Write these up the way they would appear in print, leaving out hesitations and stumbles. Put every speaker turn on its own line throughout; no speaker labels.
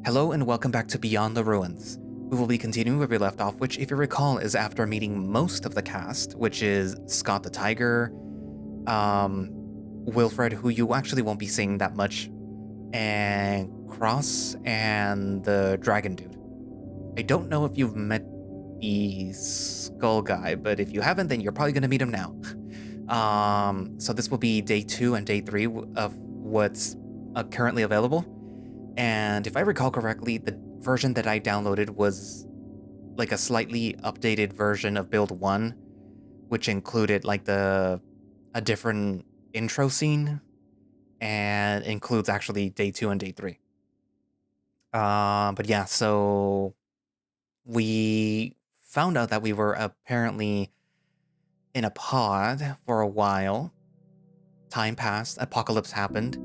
Hello and welcome back to Beyond the Ruins. We will be continuing where we left off, which, if you recall, is after meeting most of the cast, which is Scott the Tiger, Wilfred, who you actually won't be seeing that much, and Cross, and the Dragon Dude. I don't know if you've met the Skull Guy, but if you haven't, then you're probably going to meet him now. So this will be day 2 and day 3 of what's currently available. And if I recall correctly, the version that I downloaded was like a slightly updated version of build 1, which included like a different intro scene and includes actually day 2 and day 3. But yeah, so we found out that we were apparently in a pod for a while. Time passed, apocalypse happened.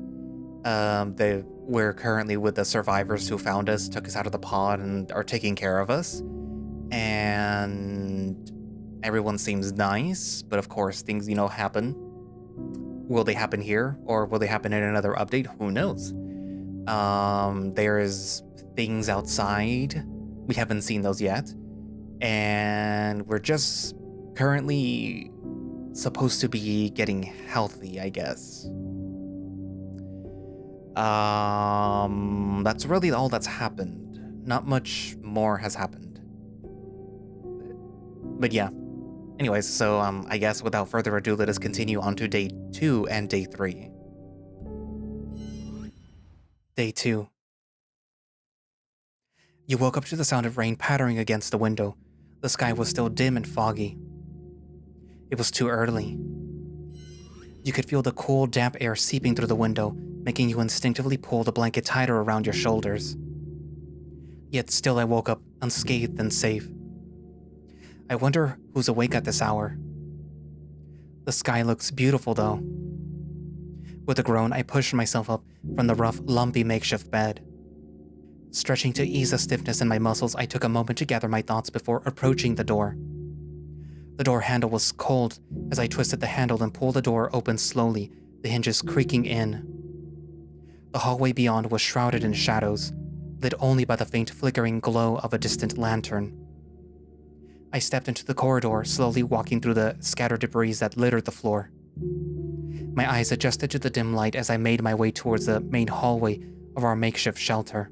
We're currently with the survivors who found us, took us out of the pod, and are taking care of us. And everyone seems nice, but of course things, happen. Will they happen here, or will they happen in another update? Who knows? There's things outside. We haven't seen those yet. And we're just currently supposed to be getting healthy, I guess. That's really all that's happened. Not much more has happened. But yeah. Anyways, so I guess without further ado, let us continue on to day 2 and day 3. Day 2. You woke up to the sound of rain pattering against the window. The sky was still dim and foggy. It was too early. You could feel the cool, damp air seeping through the window, making you instinctively pull the blanket tighter around your shoulders. Yet still I woke up unscathed and safe. I wonder who's awake at this hour. The sky looks beautiful though. With a groan, I pushed myself up from the rough, lumpy makeshift bed. Stretching to ease the stiffness in my muscles, I took a moment to gather my thoughts before approaching the door. The door handle was cold as I twisted the handle and pulled the door open slowly, the hinges creaking in. The hallway beyond was shrouded in shadows, lit only by the faint flickering glow of a distant lantern. I stepped into the corridor, slowly walking through the scattered debris that littered the floor. My eyes adjusted to the dim light as I made my way towards the main hallway of our makeshift shelter.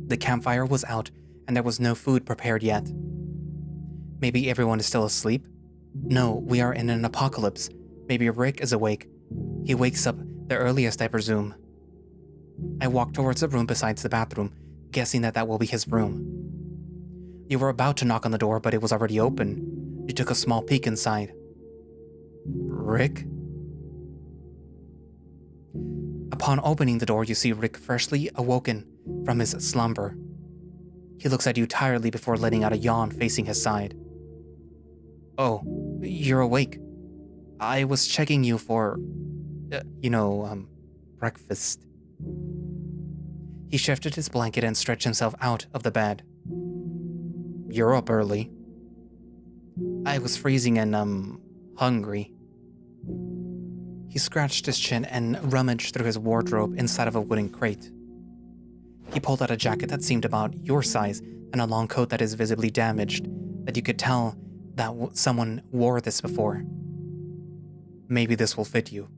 The campfire was out, and there was no food prepared yet. Maybe everyone is still asleep? No, we are in an apocalypse. Maybe Rick is awake. He wakes up the earliest, I presume. I walked towards the room besides the bathroom, guessing that will be his room. You were about to knock on the door, but it was already open. You took a small peek inside. Rick? Upon opening the door, you see Rick freshly awoken from his slumber. He looks at you tiredly before letting out a yawn facing his side. Oh, you're awake. I was checking you for, breakfast. He shifted his blanket and stretched himself out of the bed. You're up early. I was freezing and, hungry. He scratched his chin and rummaged through his wardrobe inside of a wooden crate. He pulled out a jacket that seemed about your size and a long coat that is visibly damaged, that you could tell that someone wore this before. Maybe this will fit you.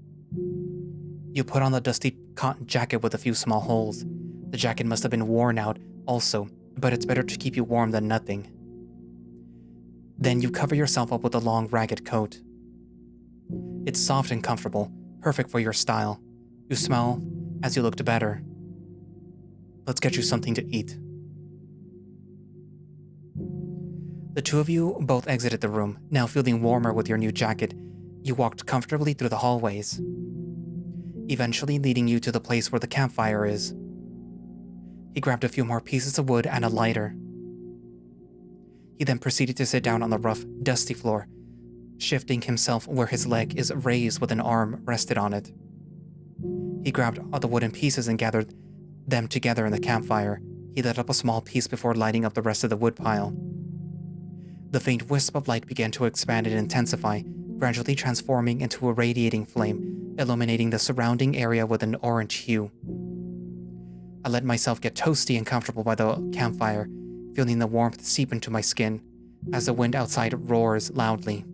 You put on the dusty cotton jacket with a few small holes. The jacket must have been worn out also, but it's better to keep you warm than nothing. Then you cover yourself up with a long, ragged coat. It's soft and comfortable, perfect for your style. You smell as you looked better. Let's get you something to eat. The two of you both exited the room, now feeling warmer with your new jacket. You walked comfortably through the hallways, eventually leading you to the place where the campfire is. He grabbed a few more pieces of wood and a lighter. He then proceeded to sit down on the rough, dusty floor, shifting himself where his leg is raised with an arm rested on it. He grabbed all the wooden pieces and gathered them together in the campfire. He lit up a small piece before lighting up the rest of the wood pile. The faint wisp of light began to expand and intensify, gradually transforming into a radiating flame, illuminating the surrounding area with an orange hue. I let myself get toasty and comfortable by the campfire, feeling the warmth seep into my skin as the wind outside roars loudly.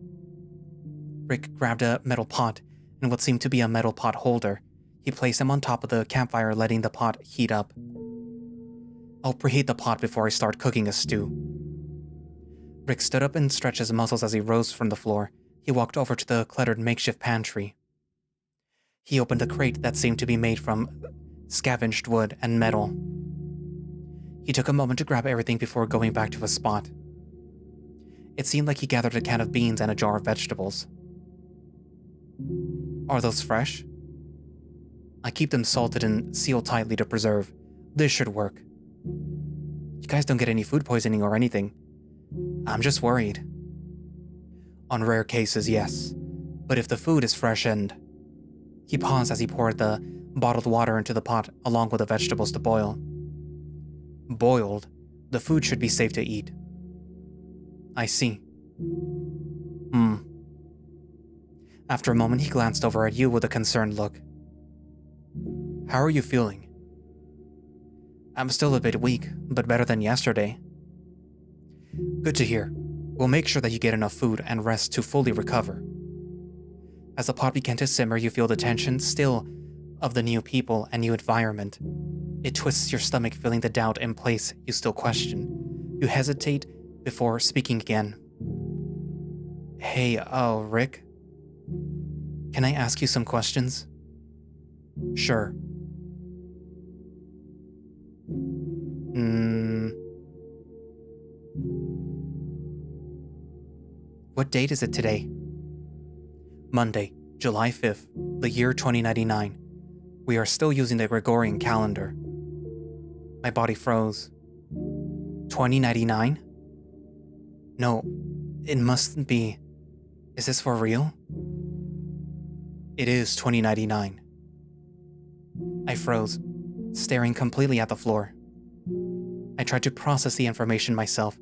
Rick grabbed a metal pot and what seemed to be a metal pot holder. He placed them on top of the campfire, letting the pot heat up. I'll preheat the pot before I start cooking a stew. Rick stood up and stretched his muscles as he rose from the floor. He walked over to the cluttered makeshift pantry. He opened a crate that seemed to be made from scavenged wood and metal. He took a moment to grab everything before going back to his spot. It seemed like he gathered a can of beans and a jar of vegetables. Are those fresh? I keep them salted and sealed tightly to preserve. This should work. You guys don't get any food poisoning or anything. I'm just worried. On rare cases, yes. But if the food is fresh and... He paused as he poured the bottled water into the pot along with the vegetables to boil. Boiled, the food should be safe to eat. I see. After a moment, he glanced over at you with a concerned look. How are you feeling? I'm still a bit weak, but better than yesterday. Good to hear. We'll make sure that you get enough food and rest to fully recover. As the pot began to simmer, you feel the tension still of the new people and new environment. It twists your stomach, feeling the doubt in place you still question. You hesitate before speaking again. Hey, Rick? Can I ask you some questions? Sure. What date is it today? Monday, July 5th, the year 2099. We are still using the Gregorian calendar. My body froze. 2099? No, it mustn't be. Is this for real? It is 2099. I froze, staring completely at the floor. I tried to process the information myself.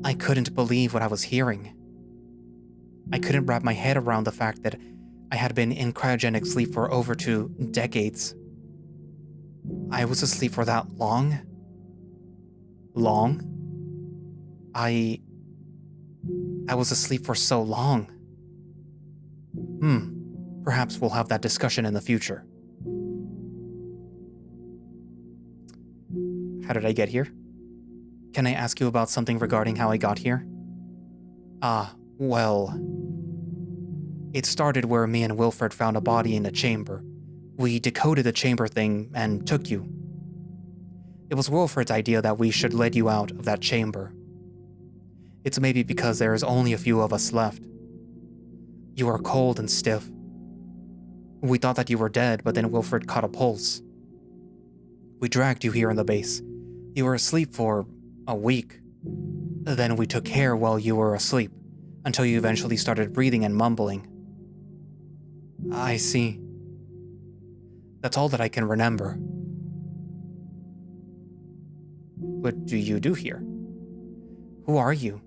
I couldn't believe what I was hearing. I couldn't wrap my head around the fact that I had been in cryogenic sleep for over 2 decades. I was asleep for that long? Long? I was asleep for so long. Perhaps we'll have that discussion in the future. How did I get here? Can I ask you about something regarding how I got here? Well... It started where me and Wilfred found a body in a chamber. We decoded the chamber thing and took you. It was Wilfred's idea that we should let you out of that chamber. It's maybe because there is only a few of us left. You are cold and stiff. We thought that you were dead, but then Wilfred caught a pulse. We dragged you here in the base. You were asleep for a week. Then we took care while you were asleep, until you eventually started breathing and mumbling. I see. That's all that I can remember. What do you do here? Who are you?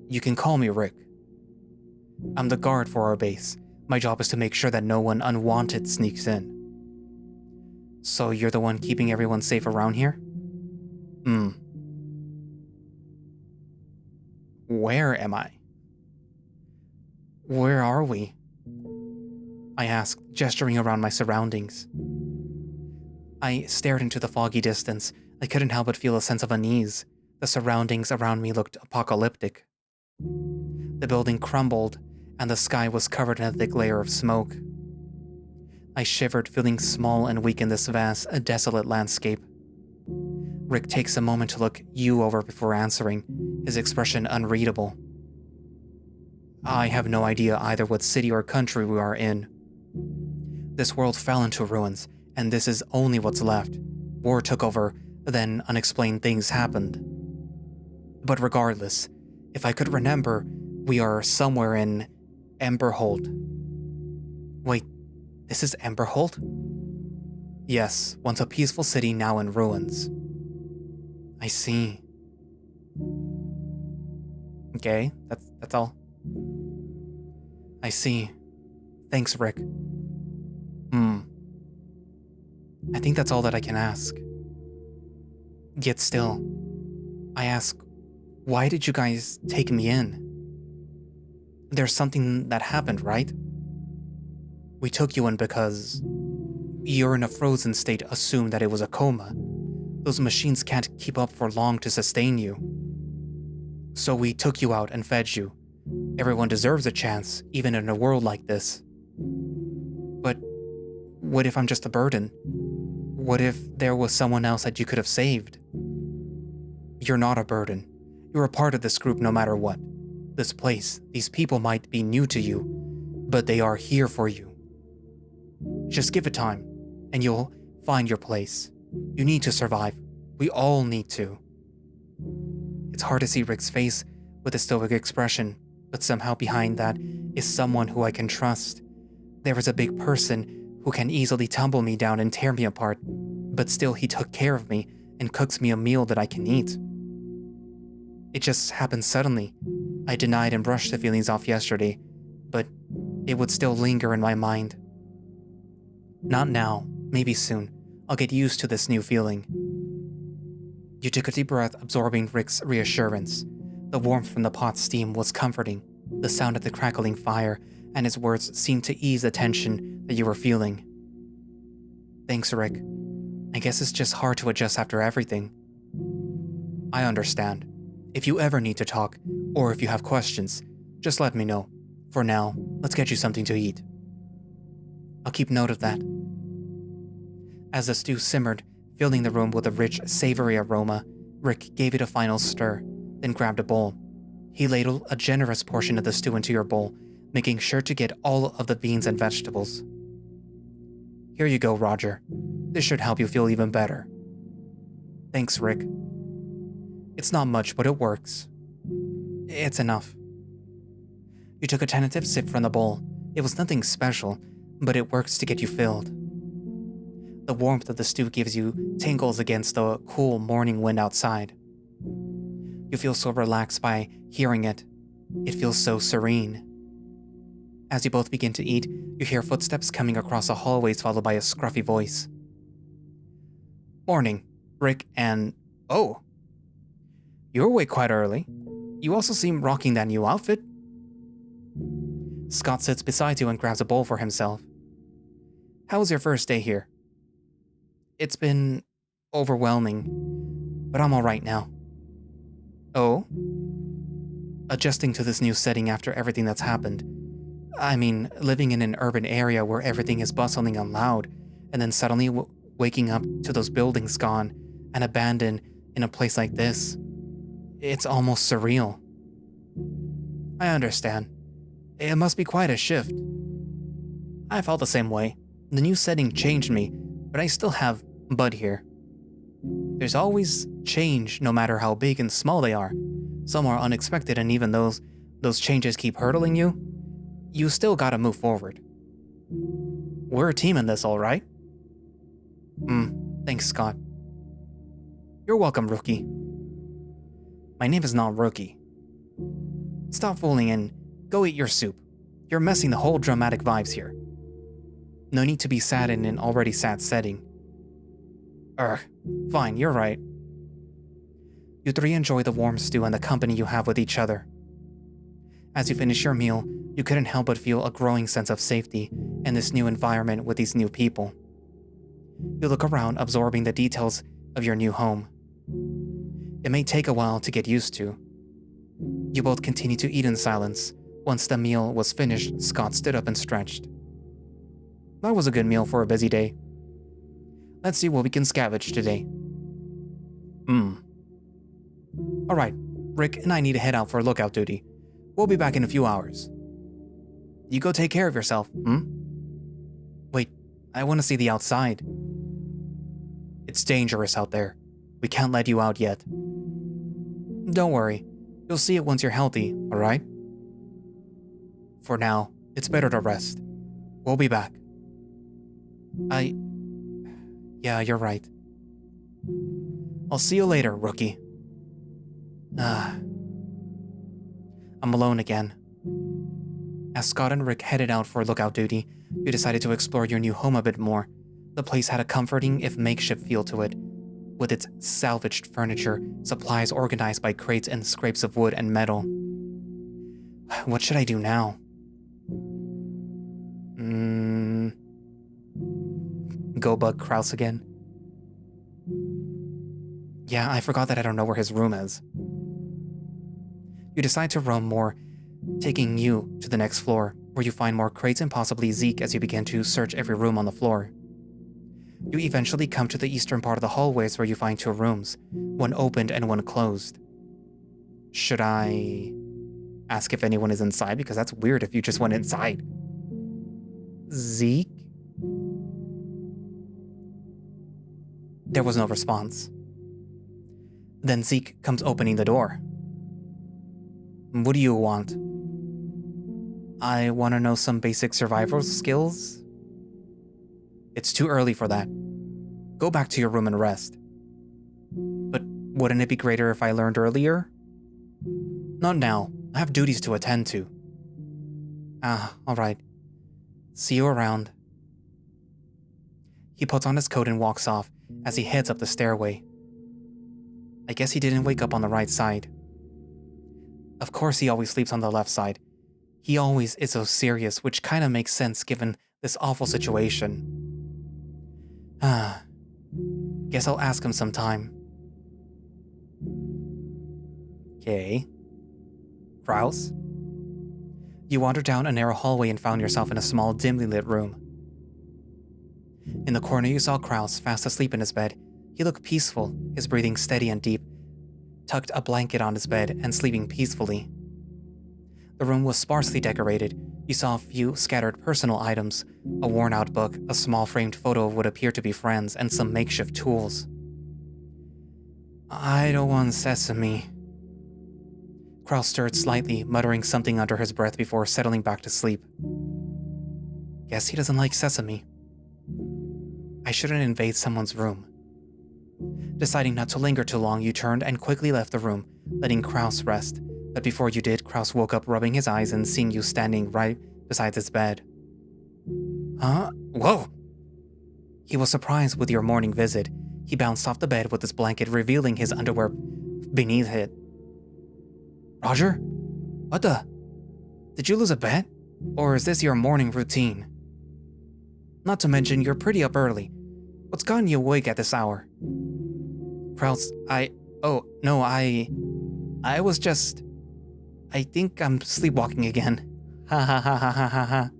You can call me Rick. I'm the guard for our base. My job is to make sure that no one unwanted sneaks in. So you're the one keeping everyone safe around here? Where am I? Where are we? I asked, gesturing around my surroundings. I stared into the foggy distance. I couldn't help but feel a sense of unease. The surroundings around me looked apocalyptic. The building crumbled, and the sky was covered in a thick layer of smoke. I shivered, feeling small and weak in this vast, desolate landscape. Rick takes a moment to look you over before answering, his expression unreadable. I have no idea either what city or country we are in. This world fell into ruins, and this is only what's left. War took over, then unexplained things happened. But regardless, if I could remember, we are somewhere in Emberhold. Wait, this is Emberhold? Yes, once a peaceful city, now in ruins. I see. Okay, that's all. I see. Thanks, Rick. At think that's all that I can ask. Yet still, I ask, why did you guys take me in? There's something that happened, right? We took you in because you're in a frozen state, assume that it was a coma. Those machines can't keep up for long to sustain you. So we took you out and fed you. Everyone deserves a chance, even in a world like this. But what if I'm just a burden? What if there was someone else that you could have saved? You're not a burden. You're a part of this group no matter what. This place, these people might be new to you, but they are here for you. Just give it time, and you'll find your place. You need to survive. We all need to. It's hard to see Rick's face with a stoic expression, but somehow behind that is someone who I can trust. There is a big person who can easily tumble me down and tear me apart, but still he took care of me and cooks me a meal that I can eat. It just happened suddenly. I denied and brushed the feelings off yesterday, but it would still linger in my mind. Not now, maybe soon. I'll get used to this new feeling. You took a deep breath, absorbing Rick's reassurance. The warmth from the pot's steam was comforting. The sound of the crackling fire and his words seemed to ease the tension that you were feeling. Thanks, Rick. I guess it's just hard to adjust after everything. I understand. If you ever need to talk, or if you have questions, just let me know. For now, let's get you something to eat. I'll keep note of that. As the stew simmered, filling the room with a rich, savory aroma, Rick gave it a final stir, then grabbed a bowl. He ladled a generous portion of the stew into your bowl, making sure to get all of the beans and vegetables. Here you go, Roger. This should help you feel even better. Thanks, Rick. It's not much, but it works. It's enough. You took a tentative sip from the bowl. It was nothing special, but it works to get you filled. The warmth of the stew gives you tingles against the cool morning wind outside. You feel so relaxed by hearing it. It feels so serene. As you both begin to eat, you hear footsteps coming across the hallways, followed by a scruffy voice. Morning, Rick and... Oh! You're awake quite early. You also seem rocking that new outfit. Scott sits beside you and grabs a bowl for himself. How was your first day here? It's been overwhelming, but I'm alright now. Oh? Adjusting to this new setting after everything that's happened. I mean, living in an urban area where everything is bustling and loud, and then suddenly waking up to those buildings gone and abandoned in a place like this. It's almost surreal. I understand. It must be quite a shift. I felt the same way. The new setting changed me, but I still have Bud here. There's always change, no matter how big and small they are. Some are unexpected, and even those changes keep hurtling you, you still gotta move forward. We're a team in this, all right? Thanks, Scott. You're welcome, Rookie. My name is not Rookie. Stop fooling and go eat your soup. You're messing the whole dramatic vibes here. No need to be sad in an already sad setting. Fine, you're right. You three enjoy the warm stew and the company you have with each other. As you finish your meal, you couldn't help but feel a growing sense of safety in this new environment with these new people. You look around, absorbing the details of your new home. It may take a while to get used to. You both continue to eat in silence. Once the meal was finished, Scott stood up and stretched. That was a good meal for a busy day. Let's see what we can scavenge today. Alright, Rick and I need to head out for lookout duty. We'll be back in a few hours. You go take care of yourself, Wait, I want to see the outside. It's dangerous out there. We can't let you out yet. Don't worry. You'll see it once you're healthy, alright? For now, it's better to rest. We'll be back. Yeah, you're right. I'll see you later, Rookie. I'm alone again. As Scott and Rick headed out for lookout duty, you decided to explore your new home a bit more. The place had a comforting, if makeshift, feel to it, with its salvaged furniture, supplies organized by crates and scrapes of wood and metal. What should I do now? Go bug Kraus again. Yeah, I forgot that I don't know where his room is. You decide to roam more, taking you to the next floor, where you find more crates and possibly Zeke as you begin to search every room on the floor. You eventually come to the eastern part of the hallways where you find 2 rooms, one opened and one closed. Should I ask if anyone is inside? Because that's weird if you just went inside. Zeke? There was no response. Then Zeke comes opening the door. What do you want? I want to know some basic survival skills. It's too early for that. Go back to your room and rest. But wouldn't it be greater if I learned earlier? Not now. I have duties to attend to. Alright. See you around. He puts on his coat and walks off as he heads up the stairway. I guess he didn't wake up on the right side. Of course he always sleeps on the left side. He always is so serious, which kind of makes sense given this awful situation. Guess I'll ask him sometime. Okay. Kraus? You wander down a narrow hallway and found yourself in a small, dimly lit room. In the corner you saw Kraus, fast asleep in his bed. He looked peaceful, his breathing steady and deep, tucked a blanket on his bed and sleeping peacefully. The room was sparsely decorated. You saw a few scattered personal items, a worn-out book, a small framed photo of what appeared to be friends, and some makeshift tools. I don't want sesame. Kraus stirred slightly, muttering something under his breath before settling back to sleep. Guess he doesn't like sesame. I shouldn't invade someone's room. Deciding not to linger too long, you turned and quickly left the room, letting Kraus rest. But before you did, Kraus woke up, rubbing his eyes and seeing you standing right beside his bed. Huh? Whoa! He was surprised with your morning visit. He bounced off the bed with his blanket, revealing his underwear beneath it. Roger? What the? Did you lose a bet? Or is this your morning routine? Not to mention, you're pretty up early. What's gotten you awake at this hour? Kraus, I was just... I think I'm sleepwalking again. Ha ha ha ha ha ha ha.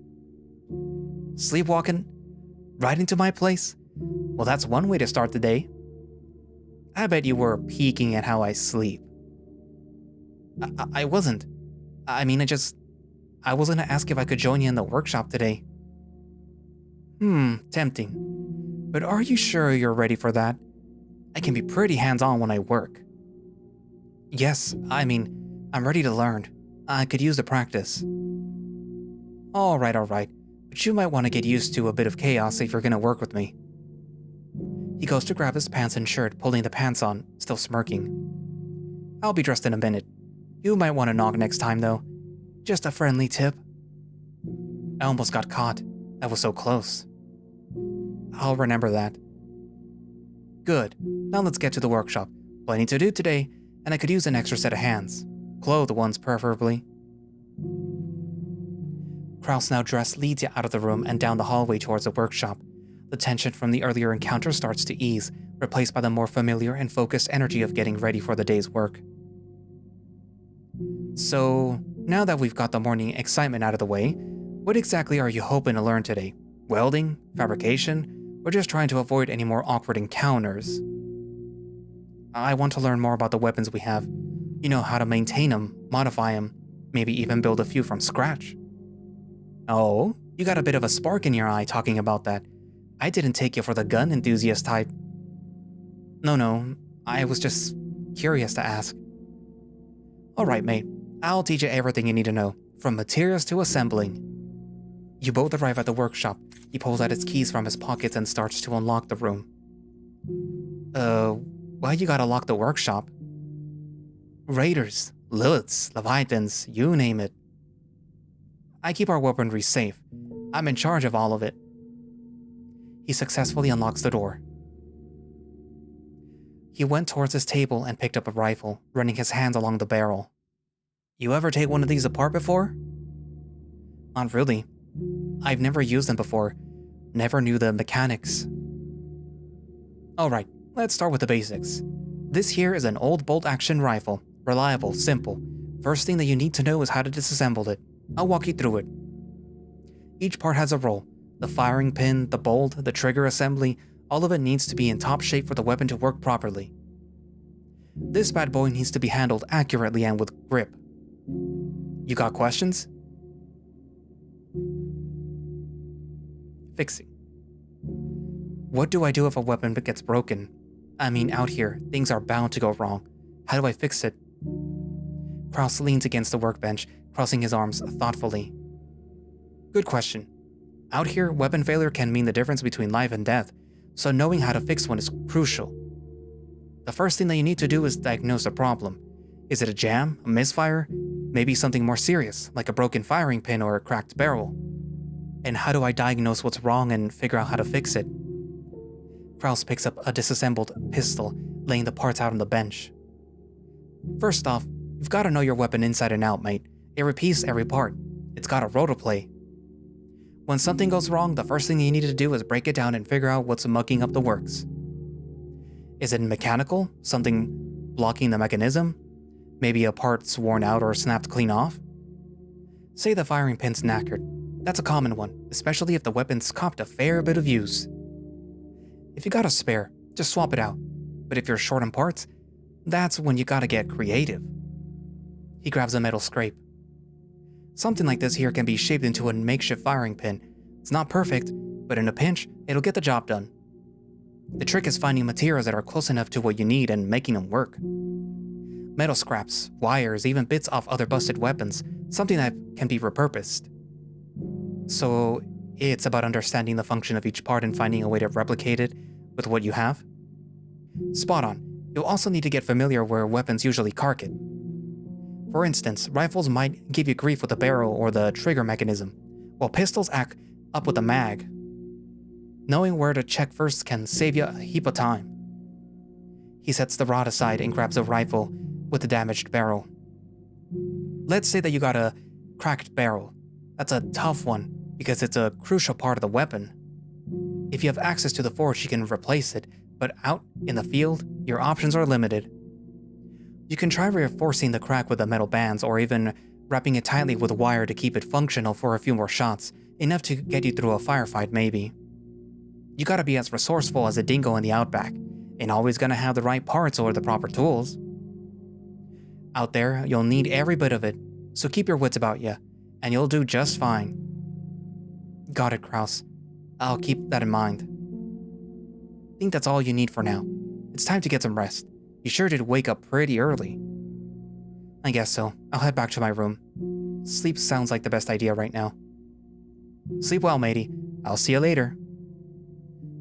Sleepwalking? Right into my place? Well, that's one way to start the day. I bet you were peeking at how I sleep. I wasn't. I mean, I was gonna ask if I could join you in the workshop today. Tempting. But are you sure you're ready for that? I can be pretty hands-on when I work. Yes, I mean, I'm ready to learn. I could use the practice. Alright. But you might want to get used to a bit of chaos if you're gonna work with me. He goes to grab his pants and shirt, pulling the pants on, still smirking. I'll be dressed in a minute. You might want to knock next time, though. Just a friendly tip. I almost got caught. That was so close. I'll remember that. Good. Now let's get to the workshop. Plenty to do today, and I could use an extra set of hands. Clothed ones, preferably. Kraus, now dressed, leads you out of the room and down the hallway towards the workshop. The tension from the earlier encounter starts to ease, replaced by the more familiar and focused energy of getting ready for the day's work. So, now that we've got the morning excitement out of the way, what exactly are you hoping to learn today? Welding? Fabrication? Or just trying to avoid any more awkward encounters? I want to learn more about the weapons we have. You know, how to maintain them, modify them, maybe even build a few from scratch. Oh, you got a bit of a spark in your eye talking about that. I didn't take you for the gun enthusiast type. No, I was just curious to ask. Alright, mate. I'll teach you everything you need to know, from materials to assembling. You both arrive at the workshop. He pulls out his keys from his pockets and starts to unlock the room. Why you gotta lock the workshop? Raiders, Liliths, Leviathans, you name it. I keep our weaponry safe. I'm in charge of all of it. He successfully unlocks the door. He went towards his table and picked up a rifle, running his hands along the barrel. You ever take one of these apart before? Not really. I've never used them before. Never knew the mechanics. Alright, let's start with the basics. This here is an old bolt-action rifle. Reliable, simple. First thing that you need to know is how to disassemble it. I'll walk you through it. Each part has a role. The firing pin, the bolt, the trigger assembly, all of it needs to be in top shape for the weapon to work properly. This bad boy needs to be handled accurately and with grip. You got questions? Fixing. What do I do if a weapon gets broken? I mean, out here, things are bound to go wrong. How do I fix it? Kraus leans against the workbench, crossing his arms thoughtfully. Good question. Out here, weapon failure can mean the difference between life and death, so knowing how to fix one is crucial. The first thing that you need to do is diagnose the problem. Is it a jam, a misfire, maybe something more serious, like a broken firing pin or a cracked barrel? And how do I diagnose what's wrong and figure out how to fix it? Kraus picks up a disassembled pistol, laying the parts out on the bench. First off, you've got to know your weapon inside and out, mate. It repeats every part. It's got a rotoplay. When something goes wrong, the first thing you need to do is break it down and figure out what's mucking up the works. Is it mechanical? Something blocking the mechanism? Maybe a part's worn out or snapped clean off? Say the firing pin's knackered. That's a common one, especially if the weapon's copped a fair bit of use. If you got a spare, just swap it out. But if you're short on parts, that's when you gotta get creative. He grabs a metal scrape. Something like this here can be shaped into a makeshift firing pin. It's not perfect, but in a pinch, it'll get the job done. The trick is finding materials that are close enough to what you need and making them work. Metal scraps, wires, even bits off other busted weapons, something that can be repurposed. So, it's about understanding the function of each part and finding a way to replicate it with what you have? Spot on. You'll also need to get familiar where weapons usually cark it. For instance, rifles might give you grief with the barrel or the trigger mechanism, while pistols act up with the mag. Knowing where to check first can save you a heap of time. He sets the rod aside and grabs a rifle with the damaged barrel. Let's say that you got a cracked barrel. That's a tough one because it's a crucial part of the weapon. If you have access to the forge, you can replace it, but out in the field, your options are limited. You can try reinforcing the crack with the metal bands or even wrapping it tightly with wire to keep it functional for a few more shots, enough to get you through a firefight maybe. You gotta be as resourceful as a dingo in the outback, and always gonna have the right parts or the proper tools. Out there, you'll need every bit of it, so keep your wits about you, and you'll do just fine. Got it, Kraus. I'll keep that in mind. Think that's all you need for now. It's time to get some rest. You sure did wake up pretty early. I guess so. I'll head back to my room. Sleep sounds like the best idea right now. Sleep well, matey. I'll see you later.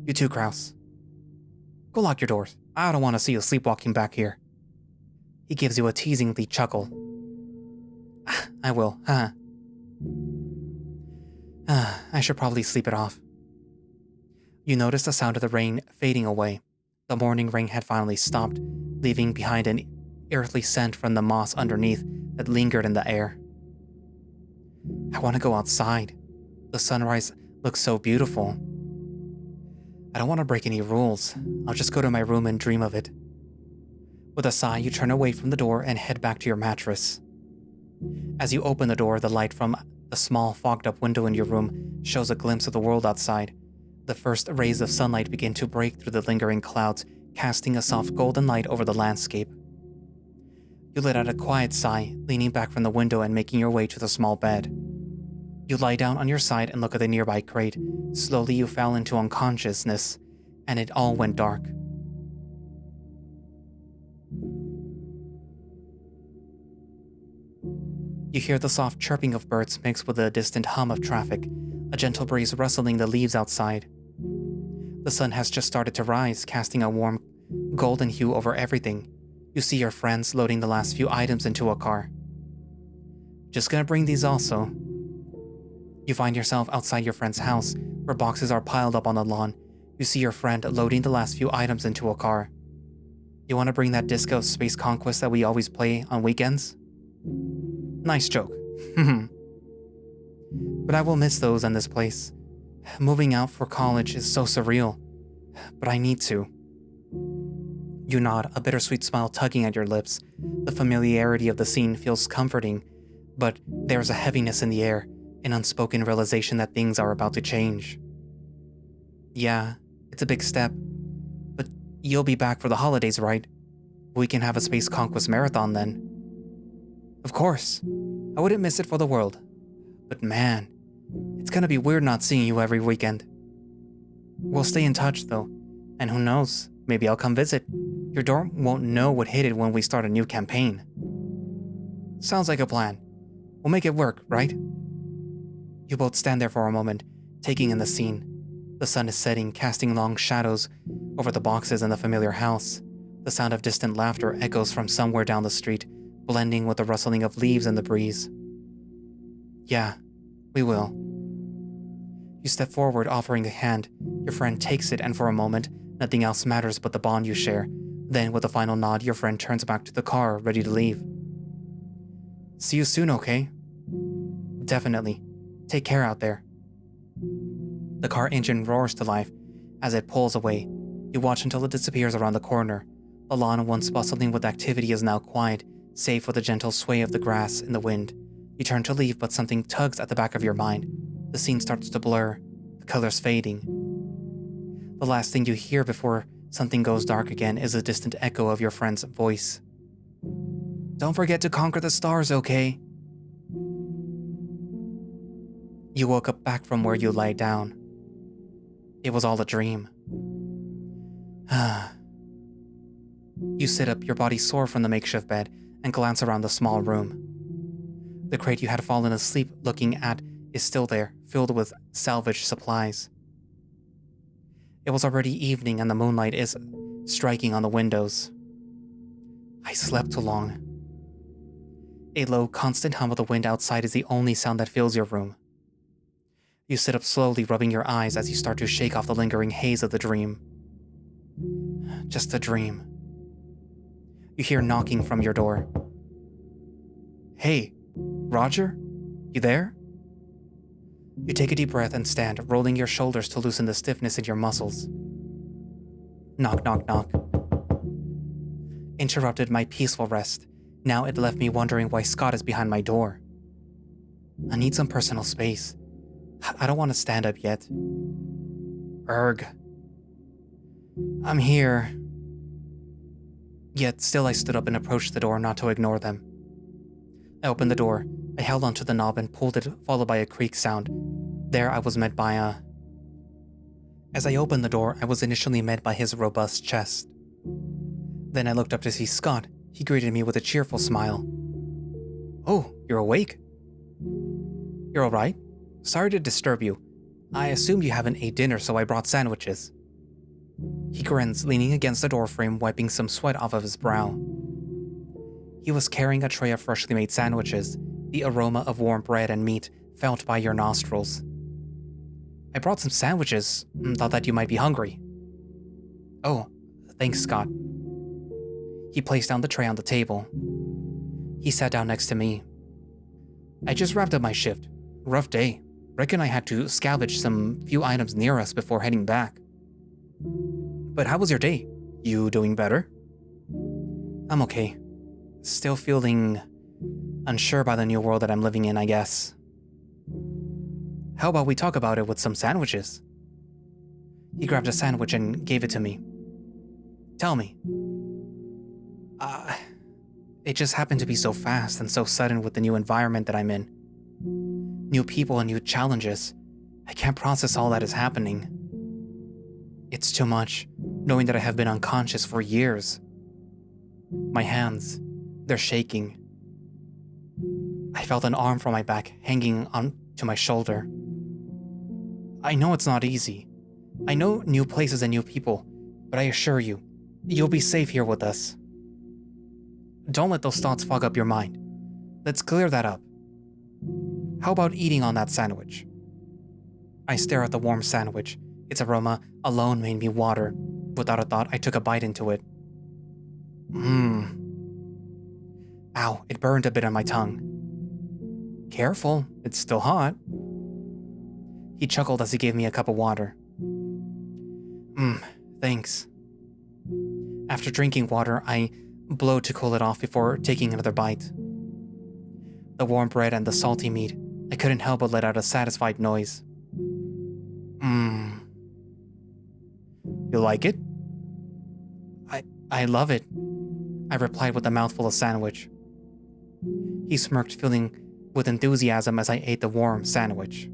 You too, Kraus. Go lock your doors. I don't want to see you sleepwalking back here. He gives you a teasingly chuckle. I will, huh? I should probably sleep it off. You notice the sound of the rain fading away. The morning rain had finally stopped, leaving behind an earthly scent from the moss underneath that lingered in the air. I want to go outside. The sunrise looks so beautiful. I don't want to break any rules. I'll just go to my room and dream of it. With a sigh, you turn away from the door and head back to your mattress. As you open the door, the light from the small fogged-up window in your room shows a glimpse of the world outside. The first rays of sunlight begin to break through the lingering clouds, casting a soft golden light over the landscape. You let out a quiet sigh, leaning back from the window and making your way to the small bed. You lie down on your side and look at the nearby crate. Slowly you fell into unconsciousness, and it all went dark. You hear the soft chirping of birds mixed with the distant hum of traffic, a gentle breeze rustling the leaves outside. The sun has just started to rise, casting a warm, golden hue over everything. You see your friends loading the last few items into a car. Just gonna bring these also. You find yourself outside your friend's house, where boxes are piled up on the lawn. You see your friend loading the last few items into a car. You want to bring that disc of Space Conquest that we always play on weekends? Nice joke. But I will miss those in this place. Moving out for college is so surreal, but I need to. You nod, a bittersweet smile tugging at your lips. The familiarity of the scene feels comforting, but there's a heaviness in the air, an unspoken realization that things are about to change. Yeah, it's a big step, but you'll be back for the holidays, right? We can have a Space Conquest marathon then. Of course, I wouldn't miss it for the world. But man, it's gonna be weird not seeing you every weekend. We'll stay in touch though, and who knows, maybe I'll come visit. Your dorm won't know what hit it when we start a new campaign. Sounds like a plan. We'll make it work, right? You both stand there for a moment, taking in the scene. The sun is setting, casting long shadows over the boxes in the familiar house. The sound of distant laughter echoes from somewhere down the street, blending with the rustling of leaves in the breeze. Yeah, we will. You step forward, offering a hand. Your friend takes it, and for a moment, nothing else matters but the bond you share. Then, with a final nod, your friend turns back to the car, ready to leave. See you soon, okay? Definitely. Take care out there. The car engine roars to life as it pulls away. You watch until it disappears around the corner. The lawn, once bustling with activity, is now quiet, save for the gentle sway of the grass in the wind. You turn to leave, but something tugs at the back of your mind. The scene starts to blur, the colors fading. The last thing you hear before something goes dark again is a distant echo of your friend's voice. Don't forget to conquer the stars, okay? You woke up back from where you lay down. It was all a dream. You sit up, your body sore from the makeshift bed, and glance around the small room. The crate you had fallen asleep looking at is still there, filled with salvaged supplies. It was already evening and the moonlight is striking on the windows. I slept too long. A low, constant hum of the wind outside is the only sound that fills your room. You sit up slowly, rubbing your eyes as you start to shake off the lingering haze of the dream. Just a dream. You hear knocking from your door. Hey, Roger? You there? You take a deep breath and stand, rolling your shoulders to loosen the stiffness in your muscles. Knock, knock, knock. Interrupted my peaceful rest. Now it left me wondering why Scott is behind my door. I need some personal space. I don't want to stand up yet. Erg. I'm here. Yet still I stood up and approached the door, not to ignore them. I opened the door. I held onto the knob and pulled it, followed by a creak sound. There I was met by a... As I opened the door, I was initially met by his robust chest. Then I looked up to see Scott. He greeted me with a cheerful smile. Oh, you're awake? You're alright? Sorry to disturb you. I assumed you haven't ate dinner, so I brought sandwiches. He grins, leaning against the doorframe, wiping some sweat off of his brow. He was carrying a tray of freshly made sandwiches, the aroma of warm bread and meat felt by your nostrils. I brought some sandwiches, thought that you might be hungry. Oh, thanks, Scott. He placed down the tray on the table. He sat down next to me. I just wrapped up my shift. Rough day. Reckon I had to salvage some few items near us before heading back. But how was your day? You doing better? I'm okay. Still feeling unsure by the new world that I'm living in, I guess. How about we talk about it with some sandwiches? He grabbed a sandwich and gave it to me. Tell me. It just happened to be so fast and so sudden with the new environment that I'm in. New people and new challenges. I can't process all that is happening. It's too much, knowing that I have been unconscious for years. My hands, they're shaking. I felt an arm from my back hanging onto my shoulder. I know it's not easy. I know new places and new people, but I assure you, you'll be safe here with us. Don't let those thoughts fog up your mind. Let's clear that up. How about eating on that sandwich? I stare at the warm sandwich, Its aroma alone made me water. Without a thought, I took a bite into it. Ow, it burned a bit on my tongue. Careful, it's still hot. He chuckled as he gave me a cup of water. Thanks. After drinking water, I blowed to cool it off before taking another bite. The warm bread and the salty meat, I couldn't help but let out a satisfied noise. You like it? I love it, I replied with a mouthful of sandwich. He smirked, filling with enthusiasm as I ate the warm sandwich.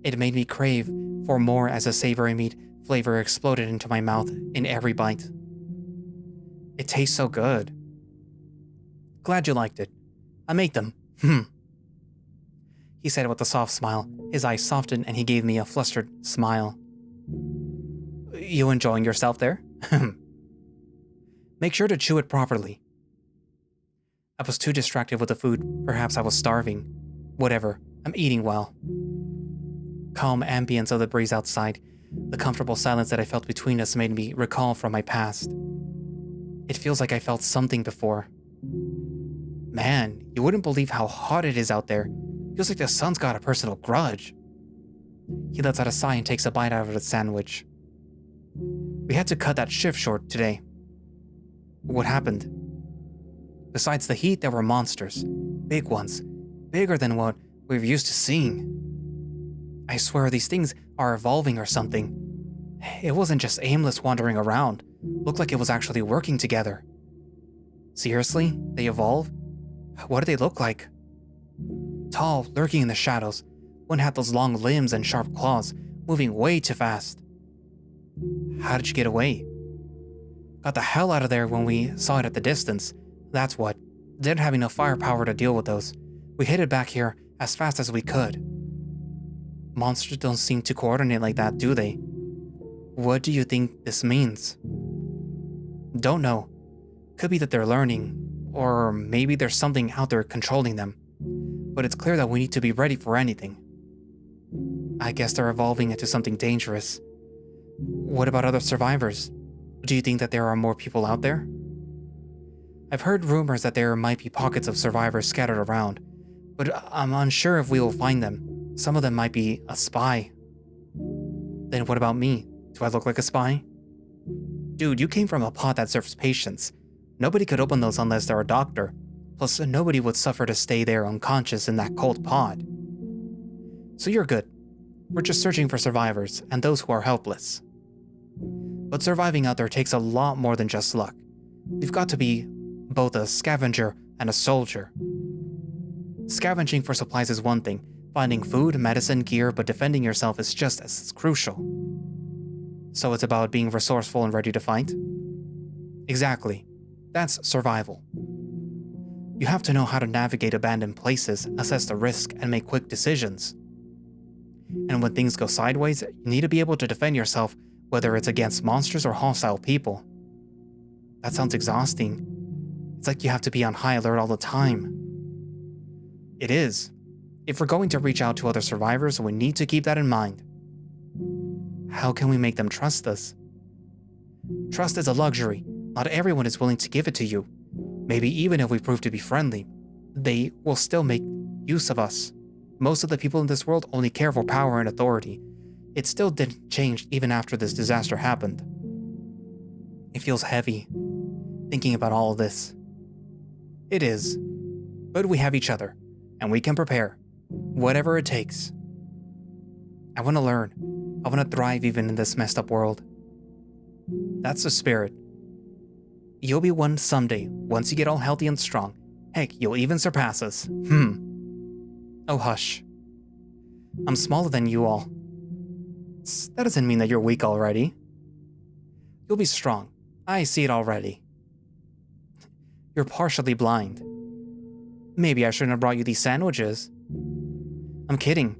It made me crave for more as the savory meat flavor exploded into my mouth in every bite. It tastes so good. Glad you liked it. I made them. He said with a soft smile. His eyes softened and he gave me a flustered smile. You enjoying yourself there? Make sure to chew it properly. I was too distracted with the food. Perhaps I was starving. Whatever, I'm eating well. Calm ambience of the breeze outside, the comfortable silence that I felt between us made me recall from my past. It feels like I felt something before. Man, you wouldn't believe how hot it is out there. Feels like the sun's got a personal grudge. He lets out a sigh and takes a bite out of the sandwich. We had to cut that shift short today. What happened? Besides the heat, there were monsters. Big ones. Bigger than what we're used to seeing. I swear these things are evolving or something. It wasn't just aimless wandering around. Looked like it was actually working together. Seriously? They evolve? What do they look like? Tall, lurking in the shadows. One had those long limbs and sharp claws, moving way too fast. How did you get away? Got the hell out of there when we saw it at the distance. That's what. Didn't have enough firepower to deal with those. We headed back here as fast as we could. Monsters don't seem to coordinate like that, do they? What do you think this means? Don't know. Could be that they're learning, or maybe there's something out there controlling them. But it's clear that we need to be ready for anything. I guess they're evolving into something dangerous. What about other survivors? Do you think that there are more people out there? I've heard rumors that there might be pockets of survivors scattered around, but I'm unsure if we will find them. Some of them might be a spy. Then what about me? Do I look like a spy? Dude, you came from a pod that serves patients. Nobody could open those unless they're a doctor. Plus, nobody would suffer to stay there unconscious in that cold pod. So you're good. We're just searching for survivors and those who are helpless. But surviving out there takes a lot more than just luck. You've got to be both a scavenger and a soldier. Scavenging for supplies is one thing. Finding food, medicine, gear, but defending yourself is just as crucial. So it's about being resourceful and ready to fight? Exactly. That's survival. You have to know how to navigate abandoned places, assess the risk, and make quick decisions. And when things go sideways, you need to be able to defend yourself, whether it's against monsters or hostile people. That sounds exhausting. It's like you have to be on high alert all the time. It is. If we're going to reach out to other survivors, we need to keep that in mind. How can we make them trust us? Trust is a luxury. Not everyone is willing to give it to you. Maybe even if we prove to be friendly, they will still make use of us. Most of the people in this world only care for power and authority. It still didn't change even after this disaster happened. It feels heavy, thinking about all of this. It is. But we have each other, and we can prepare. Whatever it takes. I want to learn. I want to thrive even in this messed up world. That's the spirit. You'll be one someday, once you get all healthy and strong. Heck, you'll even surpass us. Oh, hush. I'm smaller than you all. That doesn't mean that you're weak already. You'll be strong. I see it already. You're partially blind. Maybe I shouldn't have brought you these sandwiches. I'm kidding.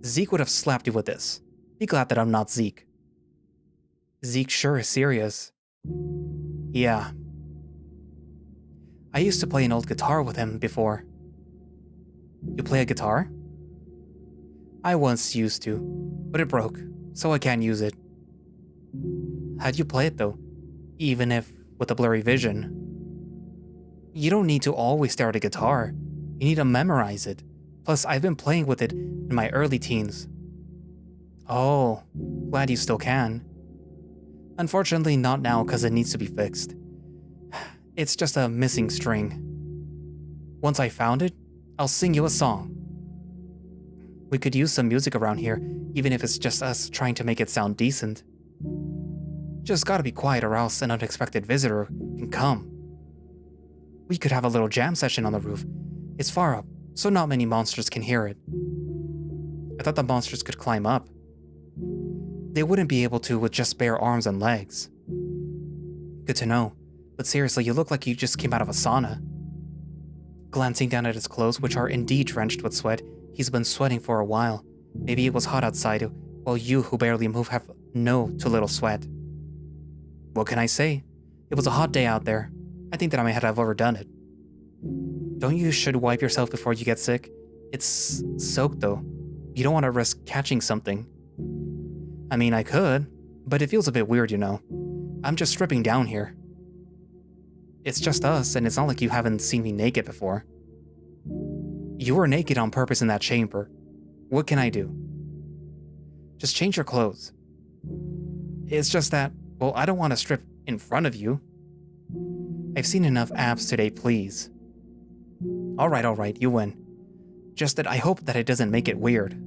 Zeke would have slapped you with this. Be glad that I'm not Zeke. Zeke sure is serious. Yeah. I used to play an old guitar with him before. You play a guitar? I once used to, but it broke, so I can't use it. How'd you play it though? Even if with a blurry vision? You don't need to always stare at a guitar. You need to memorize it. Plus, I've been playing with it in my early teens. Oh, glad you still can. Unfortunately, not now because it needs to be fixed. It's just a missing string. Once I found it, I'll sing you a song. We could use some music around here, even if it's just us trying to make it sound decent. Just gotta be quiet or else an unexpected visitor can come. We could have a little jam session on the roof. It's far up, so not many monsters can hear it. I thought the monsters could climb up. They wouldn't be able to with just bare arms and legs. Good to know, but seriously, you look like you just came out of a sauna. Glancing down at his clothes, which are indeed drenched with sweat, he's been sweating for a while. Maybe it was hot outside, while you who barely move have no to little sweat. What can I say? It was a hot day out there. I think that I might have overdone it. Don't you should wipe yourself before you get sick? It's soaked though. You don't want to risk catching something. I mean, I could, but it feels a bit weird, you know. I'm just stripping down here. It's just us, and it's not like you haven't seen me naked before. You were naked on purpose in that chamber. What can I do? Just change your clothes. It's just that, well, I don't want to strip in front of you. I've seen enough abs today, please. Alright, you win. Just that I hope that it doesn't make it weird.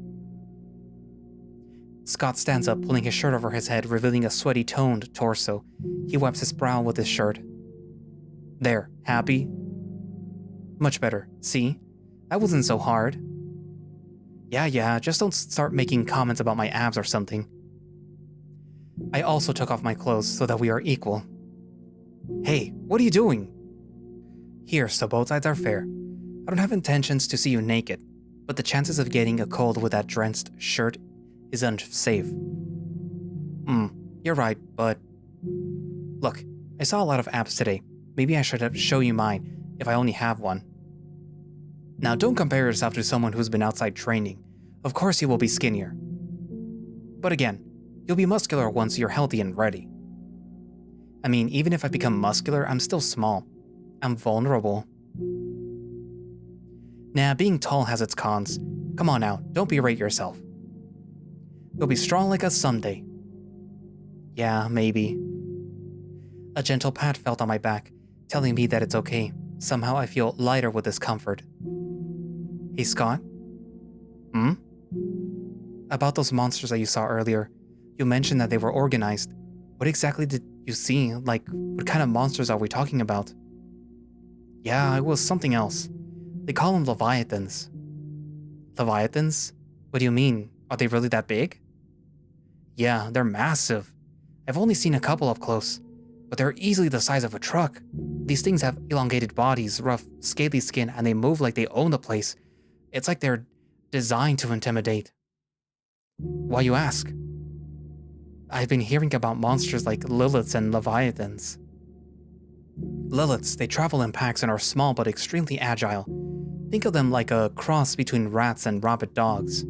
Scott stands up, pulling his shirt over his head, revealing a sweaty, toned torso. He wipes his brow with his shirt. There, happy? Much better, see? That wasn't so hard. Yeah, just don't start making comments about my abs or something. I also took off my clothes so that we are equal. Hey, what are you doing? Here, so both sides are fair. I don't have intentions to see you naked, but the chances of getting a cold with that drenched shirt is unsafe. You're right, but... Look, I saw a lot of abs today. Maybe I should show you mine, if I only have one. Now don't compare yourself to someone who's been outside training. Of course you will be skinnier. But again, you'll be muscular once you're healthy and ready. I mean, even if I become muscular, I'm still small. I'm vulnerable. Nah, being tall has its cons. Come on now, don't berate yourself. You'll be strong like us someday. Yeah, maybe. A gentle pat felt on my back, telling me that it's okay. Somehow I feel lighter with this comfort. Hey, Scott? About those monsters that you saw earlier. You mentioned that they were organized. What exactly did you see? Like, what kind of monsters are we talking about? Yeah, it was something else. They call them Leviathans. Leviathans? What do you mean? Are they really that big? Yeah, they're massive. I've only seen a couple up close, but they're easily the size of a truck. These things have elongated bodies, rough, scaly skin, and they move like they own the place. It's like they're designed to intimidate. Why you ask? I've been hearing about monsters like Liliths and Leviathans. Liliths, they travel in packs and are small but extremely agile. Think of them like a cross between rats and rabid dogs.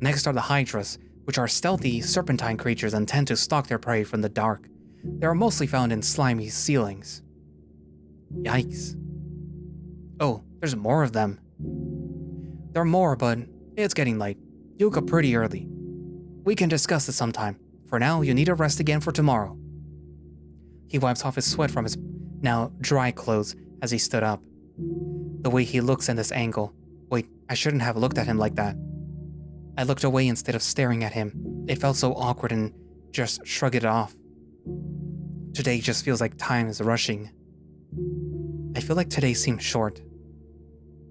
Next are the Hydras, which are stealthy, serpentine creatures and tend to stalk their prey from the dark. They are mostly found in slimy ceilings. Yikes. Oh, there's more of them. There are more, but it's getting late. You woke up pretty early. We can discuss this sometime. For now, you need to rest again for tomorrow. He wipes off his sweat from his now dry clothes as he stood up. The way he looks in this angle. Wait, I shouldn't have looked at him like that. I looked away instead of staring at him. It felt so awkward and just shrugged it off. Today just feels like time is rushing. I feel like today seems short.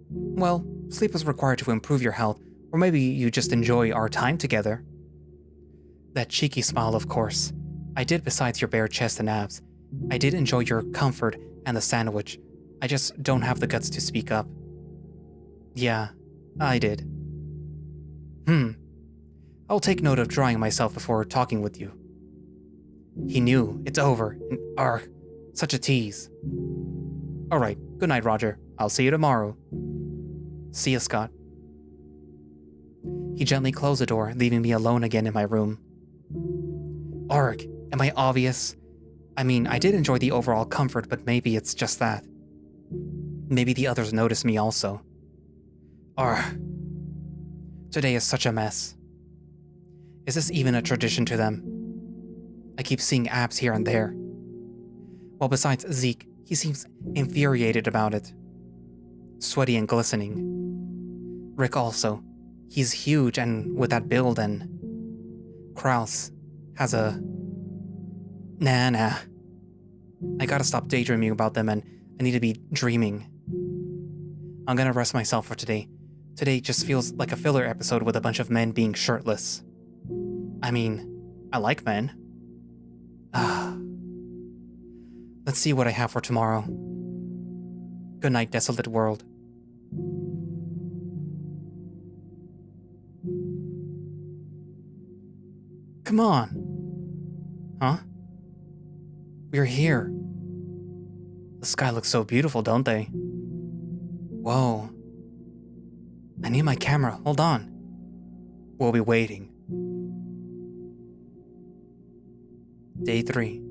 Well, sleep is required to improve your health, or maybe you just enjoy our time together. That cheeky smile, of course. I did besides your bare chest and abs. I did enjoy your comfort and the sandwich. I just don't have the guts to speak up. Yeah, I did. I'll take note of drying myself before talking with you. He knew. It's over. And argh, such a tease. Alright, good night, Roger. I'll see you tomorrow. See ya, Scott. He gently closed the door, leaving me alone again in my room. Arg, am I obvious? I mean, I did enjoy the overall comfort, but maybe it's just that. Maybe the others noticed me also. Arg. Today is such a mess. Is this even a tradition to them? I keep seeing abs here and there. Well, besides Zeke, he seems infuriated about it. Sweaty and glistening. Rick also. He's huge and with that build, and Kraus has a... Nah. I gotta stop daydreaming about them, and I need to be dreaming. I'm gonna rest myself for today. Today just feels like a filler episode with a bunch of men being shirtless. I mean, I like men. Let's see what I have for tomorrow. Good night, desolate world. Come on. Huh? We're here. The sky looks so beautiful, don't they? Whoa. I need my camera. Hold on. We'll be waiting. Day 3.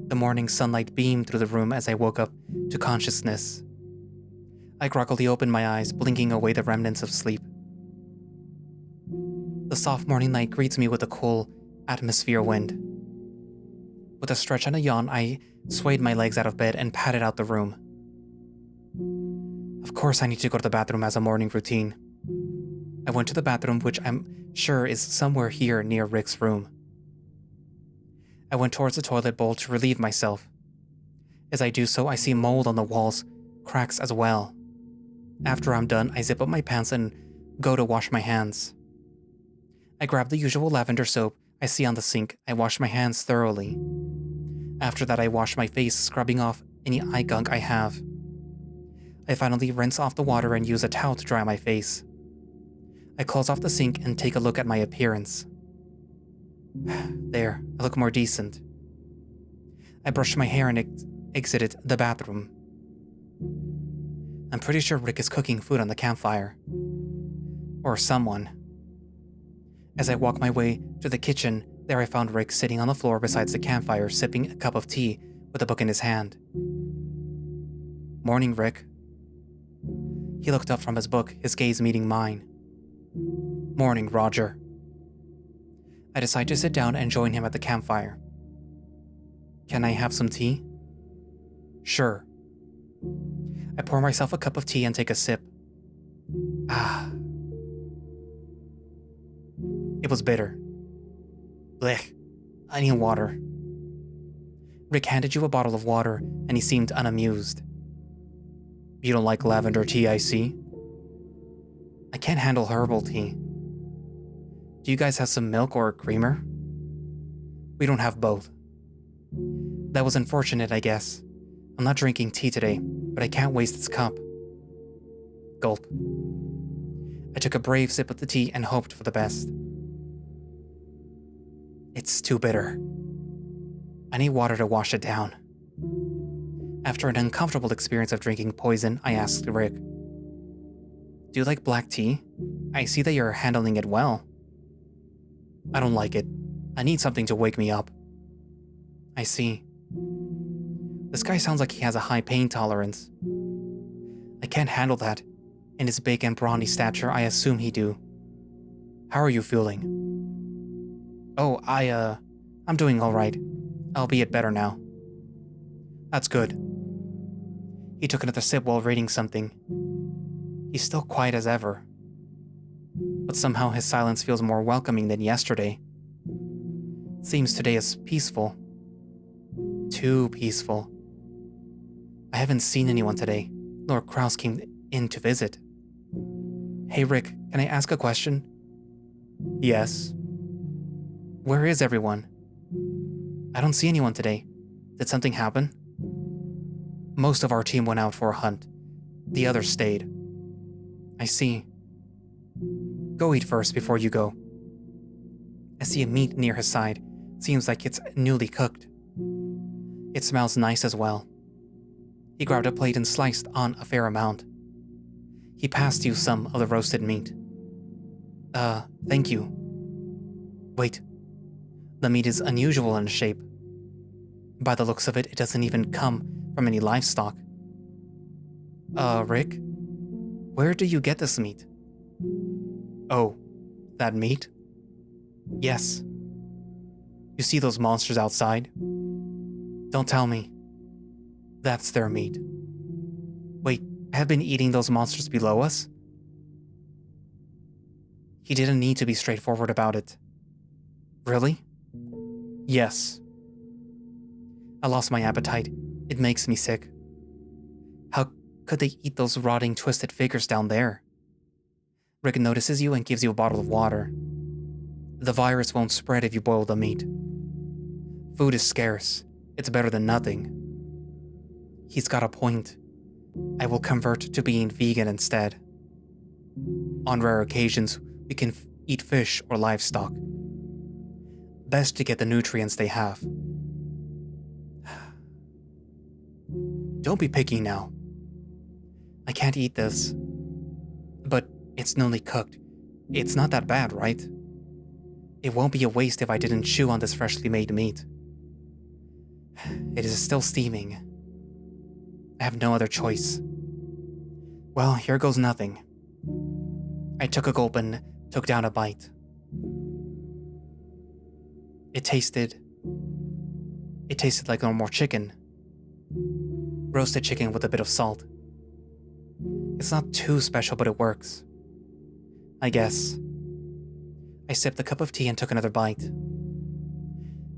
The morning sunlight beamed through the room as I woke up to consciousness. I groggily opened my eyes, blinking away the remnants of sleep. The soft morning light greets me with a cool atmosphere wind. With a stretch and a yawn, I swayed my legs out of bed and padded out the room. Of course I need to go to the bathroom as a morning routine. I went to the bathroom, which I'm sure is somewhere here near Rick's room. I went towards the toilet bowl to relieve myself. As I do so, I see mold on the walls, cracks as well. After I'm done, I zip up my pants and go to wash my hands. I grab the usual lavender soap I see on the sink. I wash my hands thoroughly. After that, I wash my face, scrubbing off any eye gunk I have. I finally rinse off the water and use a towel to dry my face. I close off the sink and take a look at my appearance. There, I look more decent. I brushed my hair and exited the bathroom. I'm pretty sure Rick is cooking food on the campfire. Or someone. As I walk my way to the kitchen, there I found Rick sitting on the floor beside the campfire, sipping a cup of tea with a book in his hand. Morning, Rick. He looked up from his book, his gaze meeting mine. Morning, Roger. I decide to sit down and join him at the campfire. Can I have some tea? Sure. I pour myself a cup of tea and take a sip. It was bitter. Blech. I need water. Rick handed you a bottle of water, and he seemed unamused. You don't like lavender tea, I see. I can't handle herbal tea. Do you guys have some milk or a creamer? We don't have both. That was unfortunate, I guess. I'm not drinking tea today, but I can't waste this cup. Gulp. I took a brave sip of the tea and hoped for the best. It's too bitter. I need water to wash it down. After an uncomfortable experience of drinking poison, I asked Rick, Do you like black tea? I see that you're handling it well. I don't like it. I need something to wake me up. I see. This guy sounds like he has a high pain tolerance. I can't handle that. In his big and brawny stature, I assume he do. How are you feeling? Oh, I'm doing alright. Albeit better now. That's good. He took another sip while reading something. He's still quiet as ever. But somehow his silence feels more welcoming than yesterday. Seems today is peaceful. Too peaceful. I haven't seen anyone today. Lord Krause came in to visit. Hey Rick, can I ask a question? Yes. Where is everyone? I don't see anyone today. Did something happen? Most of our team went out for a hunt. The others stayed. I see. Go eat first before you go. I see a meat near his side. Seems like it's newly cooked. It smells nice as well. He grabbed a plate and sliced on a fair amount. He passed you some of the roasted meat. Thank you. Wait, the meat is unusual in shape. By the looks of it, it doesn't even come from any livestock. Rick? Where do you get this meat? Oh, that meat? Yes. You see those monsters outside? Don't tell me. That's their meat. Wait, have been eating those monsters below us? He didn't need to be straightforward about it. Really? Yes. I lost my appetite. It makes me sick. How could they eat those rotting, twisted figures down there? Rick notices you and gives you a bottle of water. The virus won't spread if you boil the meat. Food is scarce. It's better than nothing. He's got a point. I will convert to being vegan instead. On rare occasions, we can eat fish or livestock. Best to get the nutrients they have. Don't be picky now. I can't eat this. But it's newly cooked. It's not that bad, right? It won't be a waste if I didn't chew on this freshly made meat. It is still steaming. I have no other choice. Well, here goes nothing. I took a gulp and took down a bite. It tasted like normal chicken. Roasted chicken with a bit of salt. It's not too special, but it works. I guess. I sipped a cup of tea and took another bite.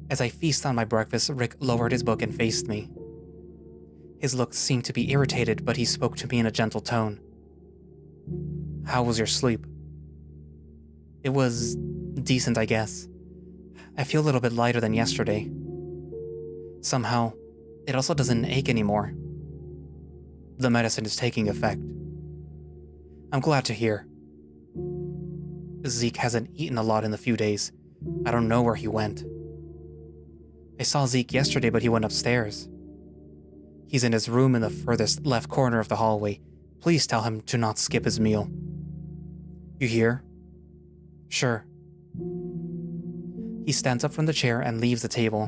As I feast on my breakfast, Rick lowered his book and faced me. His look seemed to be irritated, but he spoke to me in a gentle tone. How was your sleep? It was decent, I guess. I feel a little bit lighter than yesterday. Somehow, it also doesn't ache anymore. The medicine is taking effect. I'm glad to hear. Zeke hasn't eaten a lot in a few days. I don't know where he went. I saw Zeke yesterday, but he went upstairs. He's in his room in the furthest left corner of the hallway. Please tell him to not skip his meal. You hear? Sure. He stands up from the chair and leaves the table.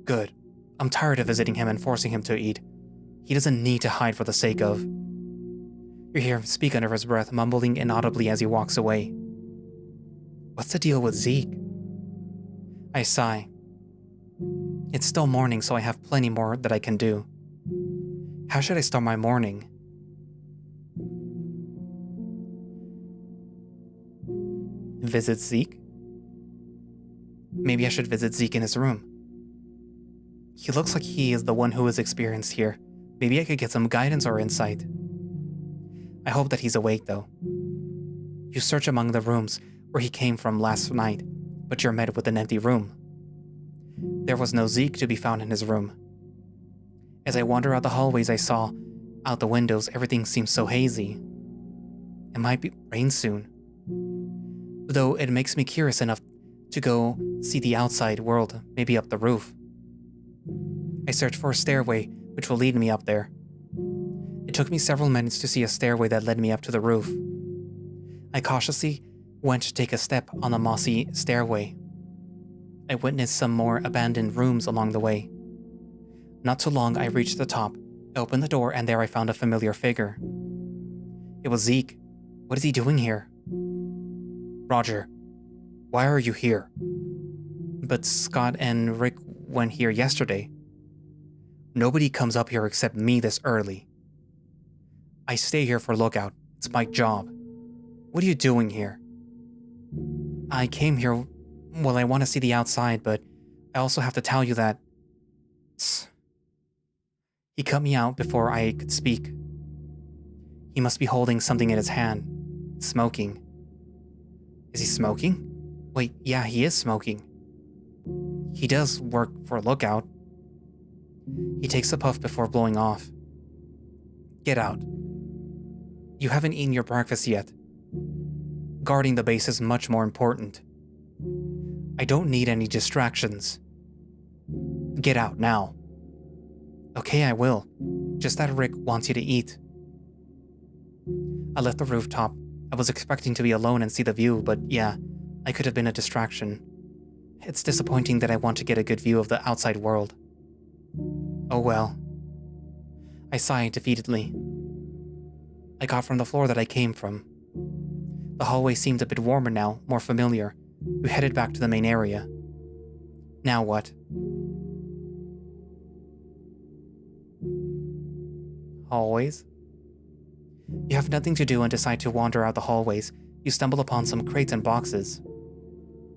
Good. I'm tired of visiting him and forcing him to eat. He doesn't need to hide for the sake of... You hear him speak under his breath, mumbling inaudibly as he walks away. What's the deal with Zeke? I sigh. It's still morning, so I have plenty more that I can do. How should I start my morning? Visit Zeke? Maybe I should visit Zeke in his room. He looks like he is the one who is experienced here. Maybe I could get some guidance or insight. I hope that he's awake, though. You search among the rooms where he came from last night, but you're met with an empty room. There was no Zeke to be found in his room. As I wander out the hallways, I saw, out the windows, everything seems so hazy. It might be rain soon. Though it makes me curious enough to go see the outside world, maybe up the roof. I search for a stairway which will lead me up there. It took me several minutes to see a stairway that led me up to the roof. I cautiously went to take a step on the mossy stairway. I witnessed some more abandoned rooms along the way. Not too long, I reached the top, opened the door, and there I found a familiar figure. It was Zeke. What is he doing here? Roger, why are you here? But Scott and Rick went here yesterday. Nobody comes up here except me this early. I stay here for lookout. It's my job. What are you doing here? I came here, well, I want to see the outside, but I also have to tell you that... He cut me out before I could speak. He must be holding something in his hand. It's smoking. Is he smoking? Wait, yeah, he is smoking. He does work for a lookout. He takes a puff before blowing off. Get out. You haven't eaten your breakfast yet. Guarding the base is much more important. I don't need any distractions. Get out now. Okay, I will. Just that Rick wants you to eat. I left the rooftop. I was expecting to be alone and see the view, but yeah, I could have been a distraction. It's disappointing that I want to get a good view of the outside world. Oh well. I sighed defeatedly. I got from the floor that I came from. The hallway seemed a bit warmer now, more familiar. We headed back to the main area. Now what? Hallways? You have nothing to do and decide to wander out the hallways. You stumble upon some crates and boxes.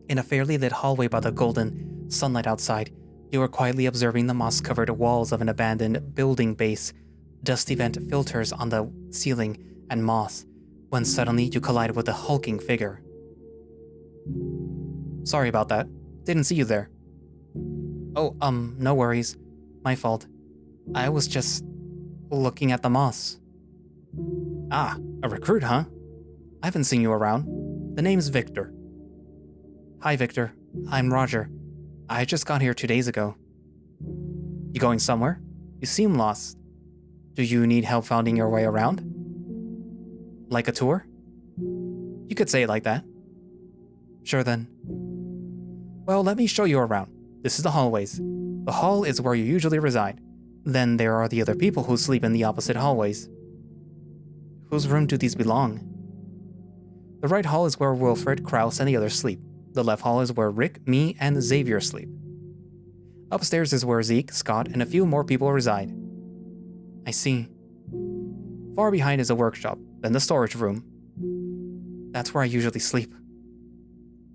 In a fairly lit hallway by the golden sunlight outside, you are quietly observing the moss-covered walls of an abandoned building base, dusty vent filters on the ceiling, and moss, when suddenly you collide with a hulking figure. Sorry about that. Didn't see you there. Oh, no worries. My fault. I was just looking at the moss. Ah, a recruit, huh? I haven't seen you around. The name's Victor. Hi, Victor. I'm Roger. I just got here 2 days ago. You going somewhere? You seem lost. Do you need help finding your way around? Like a tour? You could say it like that. Sure then. Well, let me show you around. This is the hallways. The hall is where you usually reside. Then there are the other people who sleep in the opposite hallways. Whose room do these belong? The right hall is where Wilfred, Kraus, and the others sleep. The left hall is where Rick, me, and Xavier sleep. Upstairs is where Zeke, Scott, and a few more people reside. I see. Far behind is a workshop, then the storage room. That's where I usually sleep.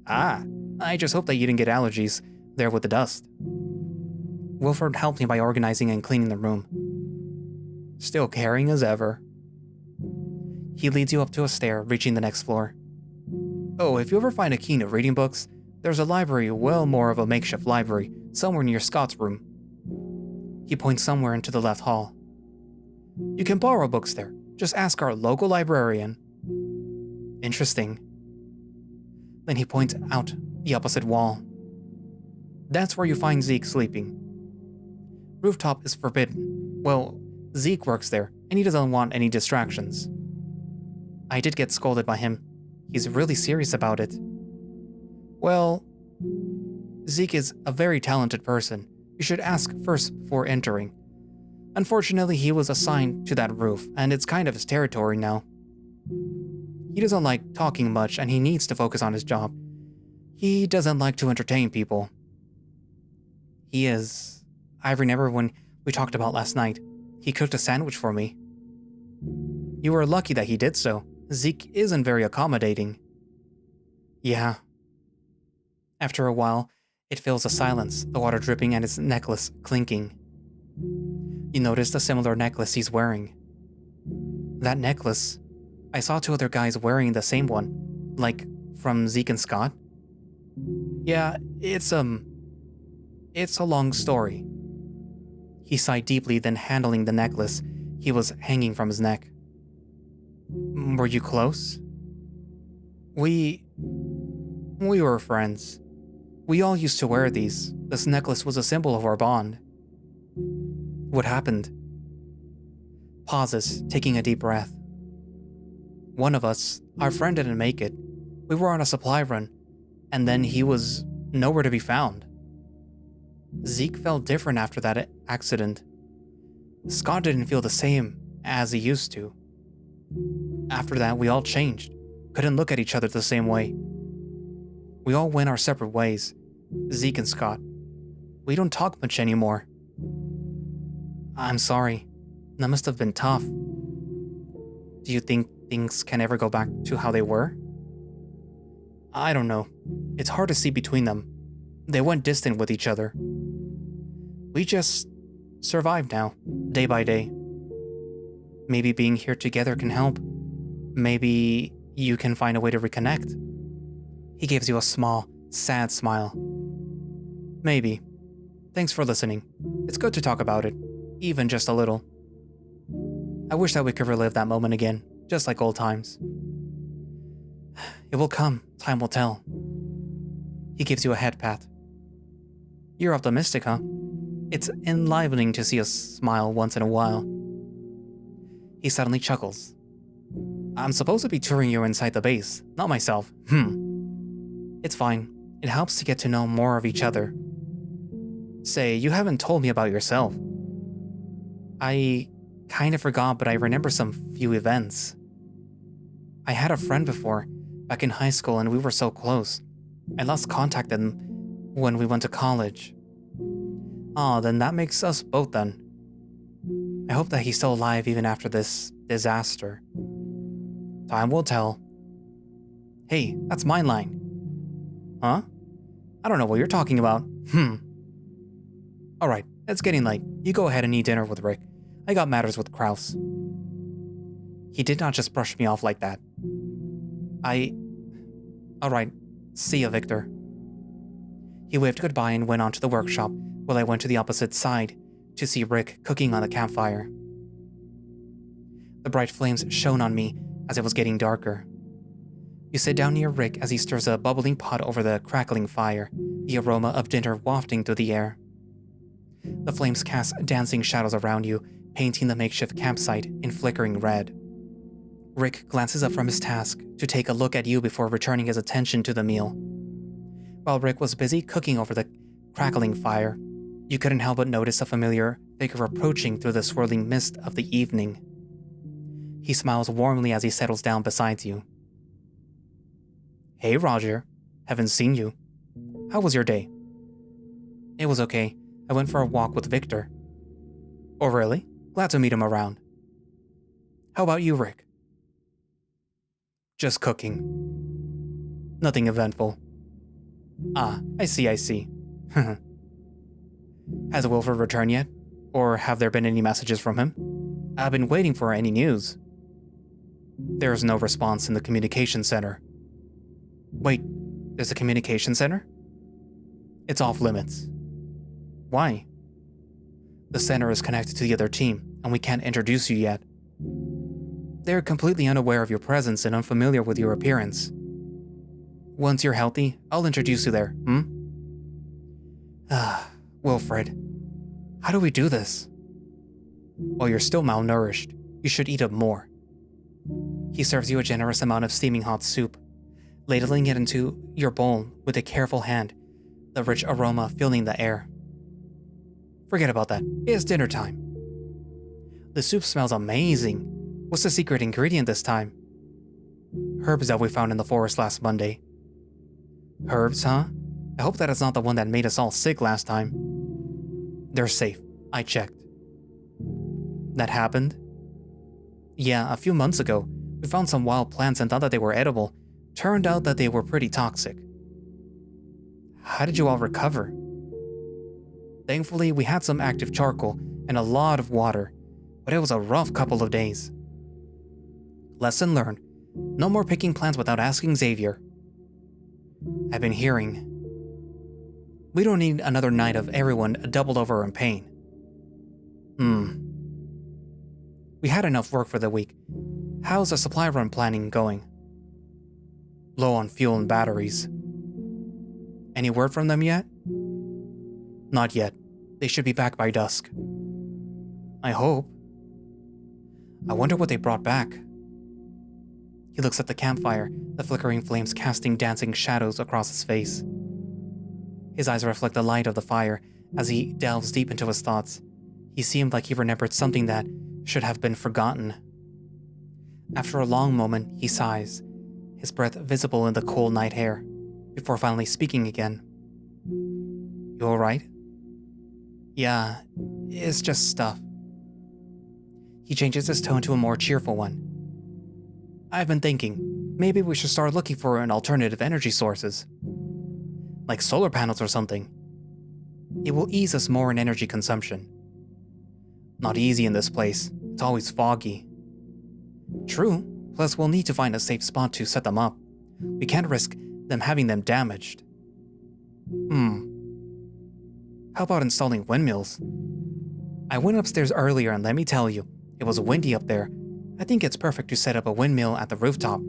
Ah, I just hope that you didn't get allergies there with the dust. Wilfred helped me by organizing and cleaning the room. Still caring as ever. He leads you up to a stair, reaching the next floor. Oh, if you ever find a keen of reading books, there's a library, well more of a makeshift library, somewhere near Scott's room. He points somewhere into the left hall. You can borrow books there. Just ask our local librarian. Interesting. Then he points out the opposite wall. That's where you find Zeke sleeping. Rooftop is forbidden. Well, Zeke works there, and he doesn't want any distractions. I did get scolded by him. He's really serious about it. Well, Zeke is a very talented person. You should ask first before entering. Unfortunately, he was assigned to that roof, and it's kind of his territory now. He doesn't like talking much, and he needs to focus on his job. He doesn't like to entertain people. He is... I remember when we talked about last night. He cooked a sandwich for me. You were lucky that he did so. Zeke isn't very accommodating. Yeah. After a while, it fills a silence, the water dripping and his necklace clinking. You notice the similar necklace he's wearing. That necklace, I saw 2 other guys wearing the same one, like from Zeke and Scott. Yeah, it's a long story. He sighed deeply, then handling the necklace he was hanging from his neck. Were you close? We were friends. We all used to wear these. This necklace was a symbol of our bond. What happened? Pauses, taking a deep breath. One of us, our friend, didn't make it. We were on a supply run, and then he was nowhere to be found. Zeke felt different after that accident. Scott didn't feel the same as he used to. After that, we all changed. Couldn't look at each other the same way. We all went our separate ways. Zeke and Scott. We don't talk much anymore. I'm sorry. That must have been tough. Do you think things can ever go back to how they were? I don't know. It's hard to see between them. They went distant with each other. We just survive now, day by day. Maybe being here together can help. Maybe you can find a way to reconnect. He gives you a small, sad smile. Maybe. Thanks for listening. It's good to talk about it, even just a little. I wish that we could relive that moment again, just like old times. It will come, time will tell. He gives you a head pat. You're optimistic, huh? It's enlivening to see us smile once in a while. He suddenly chuckles. I'm supposed to be touring you inside the base, not myself. It's fine. It helps to get to know more of each other. Say, you haven't told me about yourself. I kind of forgot, but I remember some few events. I had a friend before, back in high school, and we were so close. I lost contact with him when we went to college. Then that makes us both then. I hope that he's still alive even after this disaster. Time will tell. Hey, that's my line. Huh? I don't know what you're talking about. Alright, it's getting late. You go ahead and eat dinner with Rick. I got matters with Kraus. He did not just brush me off like that. Alright, see ya, Victor. He waved goodbye and went on to the workshop, while I went to the opposite side to see Rick cooking on the campfire. The bright flames shone on me as it was getting darker. You sit down near Rick as he stirs a bubbling pot over the crackling fire, the aroma of dinner wafting through the air. The flames cast dancing shadows around you, painting the makeshift campsite in flickering red. Rick glances up from his task to take a look at you before returning his attention to the meal. While Rick was busy cooking over the crackling fire, you couldn't help but notice a familiar figure approaching through the swirling mist of the evening. He smiles warmly as he settles down beside you. Hey, Roger. Haven't seen you. How was your day? It was okay. I went for a walk with Victor. Oh, really? Glad to meet him around. How about you, Rick? Just cooking. Nothing eventful. I see. Has Wilford returned yet? Or have there been any messages from him? I've been waiting for any news. There's no response in the communication center. Wait, there's a communication center? It's off limits. Why? The center is connected to the other team, and we can't introduce you yet. They're completely unaware of your presence and unfamiliar with your appearance. Once you're healthy, I'll introduce you there, Wilfred, how do we do this? Well, you're still malnourished. You should eat up more. He serves you a generous amount of steaming hot soup, ladling it into your bowl with a careful hand, the rich aroma filling the air. Forget about that. It's dinner time. The soup smells amazing. What's the secret ingredient this time? Herbs that we found in the forest last Monday. Herbs, huh? I hope that it's not the one that made us all sick last time. They're safe. I checked. That happened? Yeah, a few months ago, we found some wild plants and thought that they were edible. Turned out that they were pretty toxic. How did you all recover? Thankfully, we had some active charcoal and a lot of water, but it was a rough couple of days. Lesson learned. No more picking plants without asking Xavier. I've been hearing. We don't need another night of everyone doubled over in pain. We had enough work for the week. How's the supply run planning going? Low on fuel and batteries. Any word from them yet? Not yet. They should be back by dusk. I hope. I wonder what they brought back. He looks at the campfire, the flickering flames casting dancing shadows across his face. His eyes reflect the light of the fire as he delves deep into his thoughts. He seemed like he remembered something that should have been forgotten. After a long moment, he sighs, his breath visible in the cool night air, before finally speaking again. You alright? Yeah, it's just stuff. He changes his tone to a more cheerful one. I've been thinking, maybe we should start looking for an alternative energy sources. Like solar panels or something. It will ease us more in energy consumption. Not easy in this place, it's always foggy. True, plus we'll need to find a safe spot to set them up. We can't risk them having them damaged. How about installing windmills? I went upstairs earlier and let me tell you, it was windy up there. I think it's perfect to set up a windmill at the rooftop.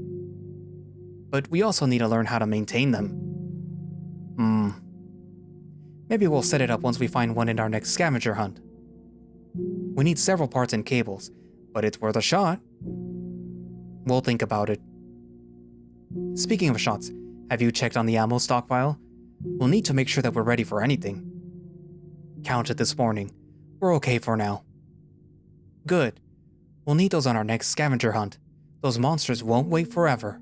But we also need to learn how to maintain them. Maybe we'll set it up once we find one in our next scavenger hunt. We need several parts and cables, but it's worth a shot. We'll think about it. Speaking of shots, have you checked on the ammo stockpile? We'll need to make sure that we're ready for anything. Counted this morning. We're okay for now. Good. We'll need those on our next scavenger hunt. Those monsters won't wait forever.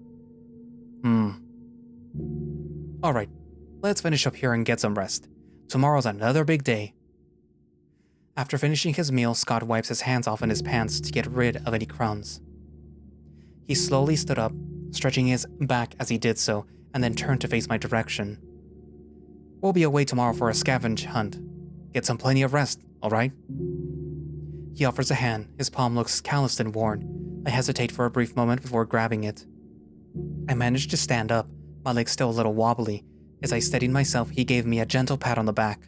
Alright, let's finish up here and get some rest. Tomorrow's another big day. After finishing his meal, Scott wipes his hands off in his pants to get rid of any crumbs. He slowly stood up, stretching his back as he did so, and then turned to face my direction. We'll be away tomorrow for a scavenge hunt. Get some plenty of rest, alright? He offers a hand. His palm looks calloused and worn. I hesitate for a brief moment before grabbing it. I managed to stand up, my legs still a little wobbly. As I steadied myself, he gave me a gentle pat on the back.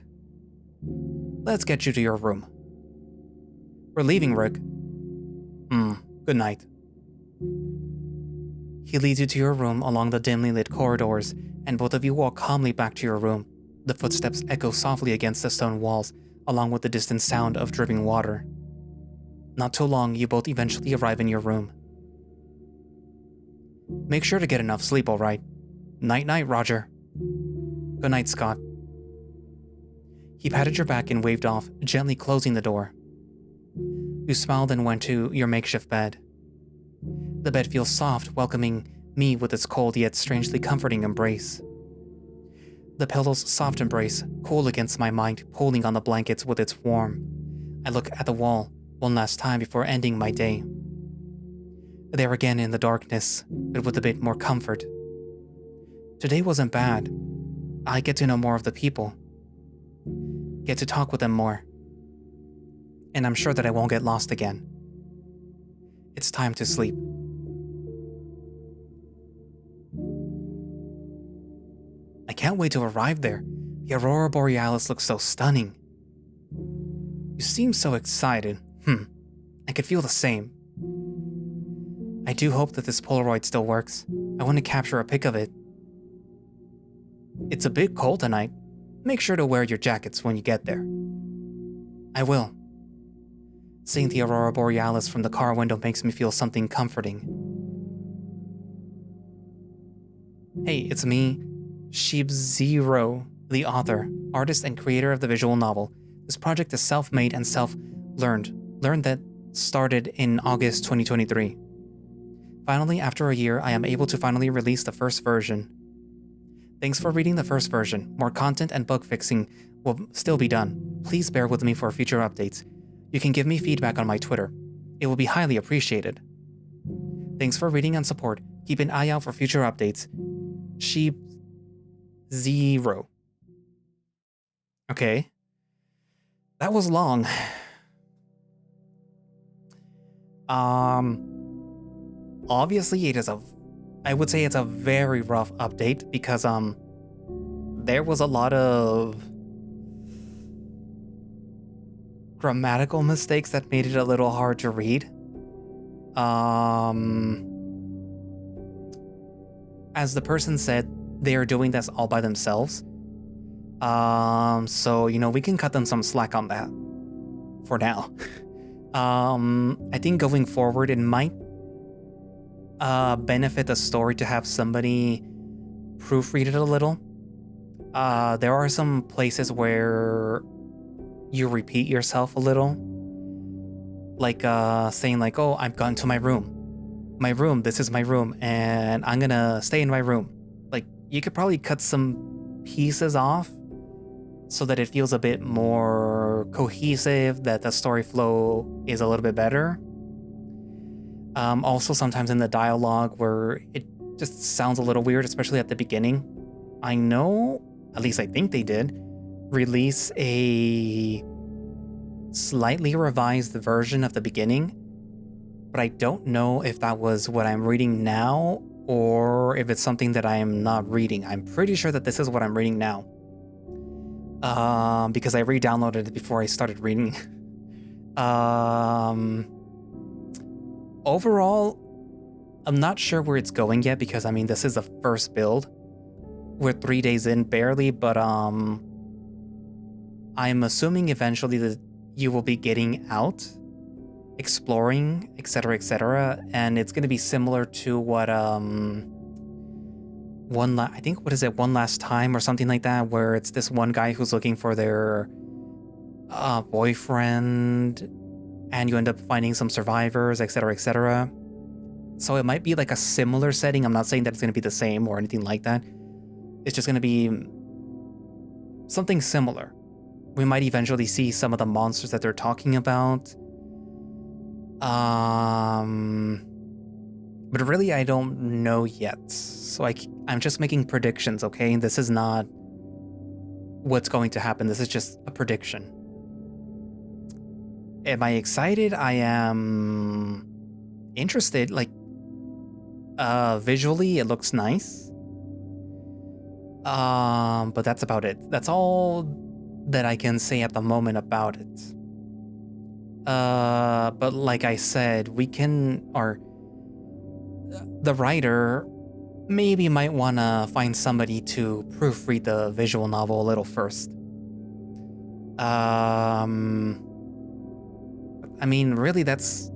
Let's get you to your room. We're leaving, Rick. Good night. He leads you to your room along the dimly lit corridors, and both of you walk calmly back to your room. The footsteps echo softly against the stone walls, along with the distant sound of dripping water. Not too long, you both eventually arrive in your room. Make sure to get enough sleep, alright? Night-night, Roger. Good night, Scott. He patted your back and waved off, gently closing the door. You smiled and went to your makeshift bed. The bed feels soft, welcoming me with its cold yet strangely comforting embrace. The pillow's soft embrace, cool against my mind, pulling on the blankets with its warmth. I look at the wall one last time before ending my day. There again in the darkness, but with a bit more comfort. Today wasn't bad. I get to know more of the people. Get to talk with them more. And I'm sure that I won't get lost again. It's time to sleep. I can't wait to arrive there. The Aurora Borealis looks so stunning. You seem so excited. I could feel the same. I do hope that this Polaroid still works. I want to capture a pic of it. It's a bit cold tonight. Make sure to wear your jackets when you get there. I will. Seeing the Aurora Borealis from the car window makes me feel something comforting. Hey, it's me, Shibziroo, the author, artist, and creator of the visual novel. This project is self-made and self-learned. Learned that started in August 2023. Finally, after a year, I am able to finally release the first version. Thanks for reading the first version. More content and bug fixing will still be done. Please bear with me for future updates. You can give me feedback on my Twitter. It will be highly appreciated. Thanks for reading and support. Keep an eye out for future updates. Shibziroo. Okay. That was long. Obviously I would say it's a very rough update because, there was a lot of grammatical mistakes that made it a little hard to read. As the person said, they are doing this all by themselves. So, we can cut them some slack on that for now. I think going forward, it might benefit the story to have somebody proofread it a little. There are some places where you repeat yourself a little. Like saying like, oh, I've gone to my room. My room, this is my room, and I'm gonna stay in my room. Like, you could probably cut some pieces off so that it feels a bit more cohesive, that the story flow is a little bit better. Also, sometimes in the dialogue where it just sounds a little weird, especially at the beginning. I know, at least I think they did, release a slightly revised version of the beginning, but I don't know if that was what I'm reading now or if it's something that I am not reading. I'm pretty sure that this is what I'm reading now. Because I re-downloaded it before I started reading. Overall, I'm not sure where it's going yet because, this is the first build. We're 3 days in, barely, but, I'm assuming eventually that you will be getting out, exploring, etc., and it's going to be similar to what One Last Time or something like that, where it's this one guy who's looking for their boyfriend, and you end up finding some survivors, etc. So it might be like a similar setting. I'm not saying that it's going to be the same or anything like that. It's just going to be something similar. We might eventually see some of the monsters that they're talking about. But really, I don't know yet. So I'm just making predictions, okay? This is not what's going to happen. This is just a prediction. Am I excited? I am interested. Like, visually, it looks nice. But that's about it. That's all that I can say at the moment about it. But like I said, the writer maybe might want to find somebody to proofread the visual novel a little first. I mean, really, that's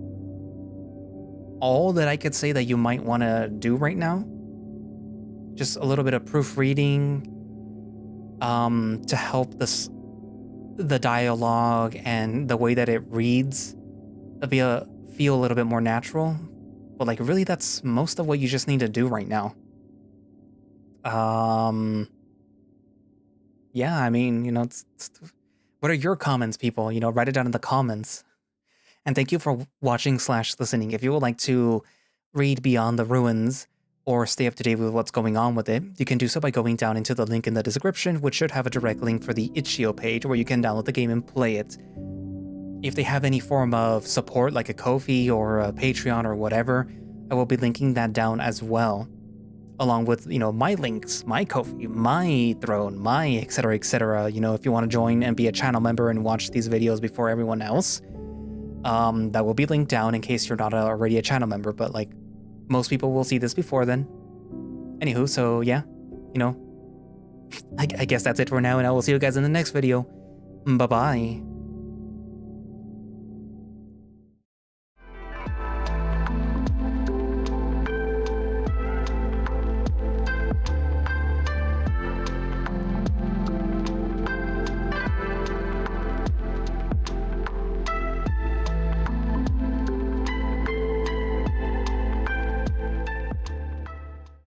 all that I could say that you might want to do right now. Just a little bit of proofreading to help the dialogue and the way that it reads feel a little bit more natural. But like, really, that's most of what you just need to do right now. Yeah, I mean, what are your comments, people? Write it down in the comments. And thank you for watching/listening. If you would like to read Beyond the Ruins or stay up to date with what's going on with it, you can do so by going down into the link in the description, which should have a direct link for the itch.io page where you can download the game and play it. If they have any form of support, like a Ko-fi or a Patreon or whatever, I will be linking that down as well, along with, my links, my Ko-fi, my Throne, my etc. If you want to join and be a channel member and watch these videos before everyone else, that will be linked down in case you're not already a channel member, but like, most people will see this before then. Anywho, so yeah, I guess that's it for now, and I will see you guys in the next video. Bye-bye.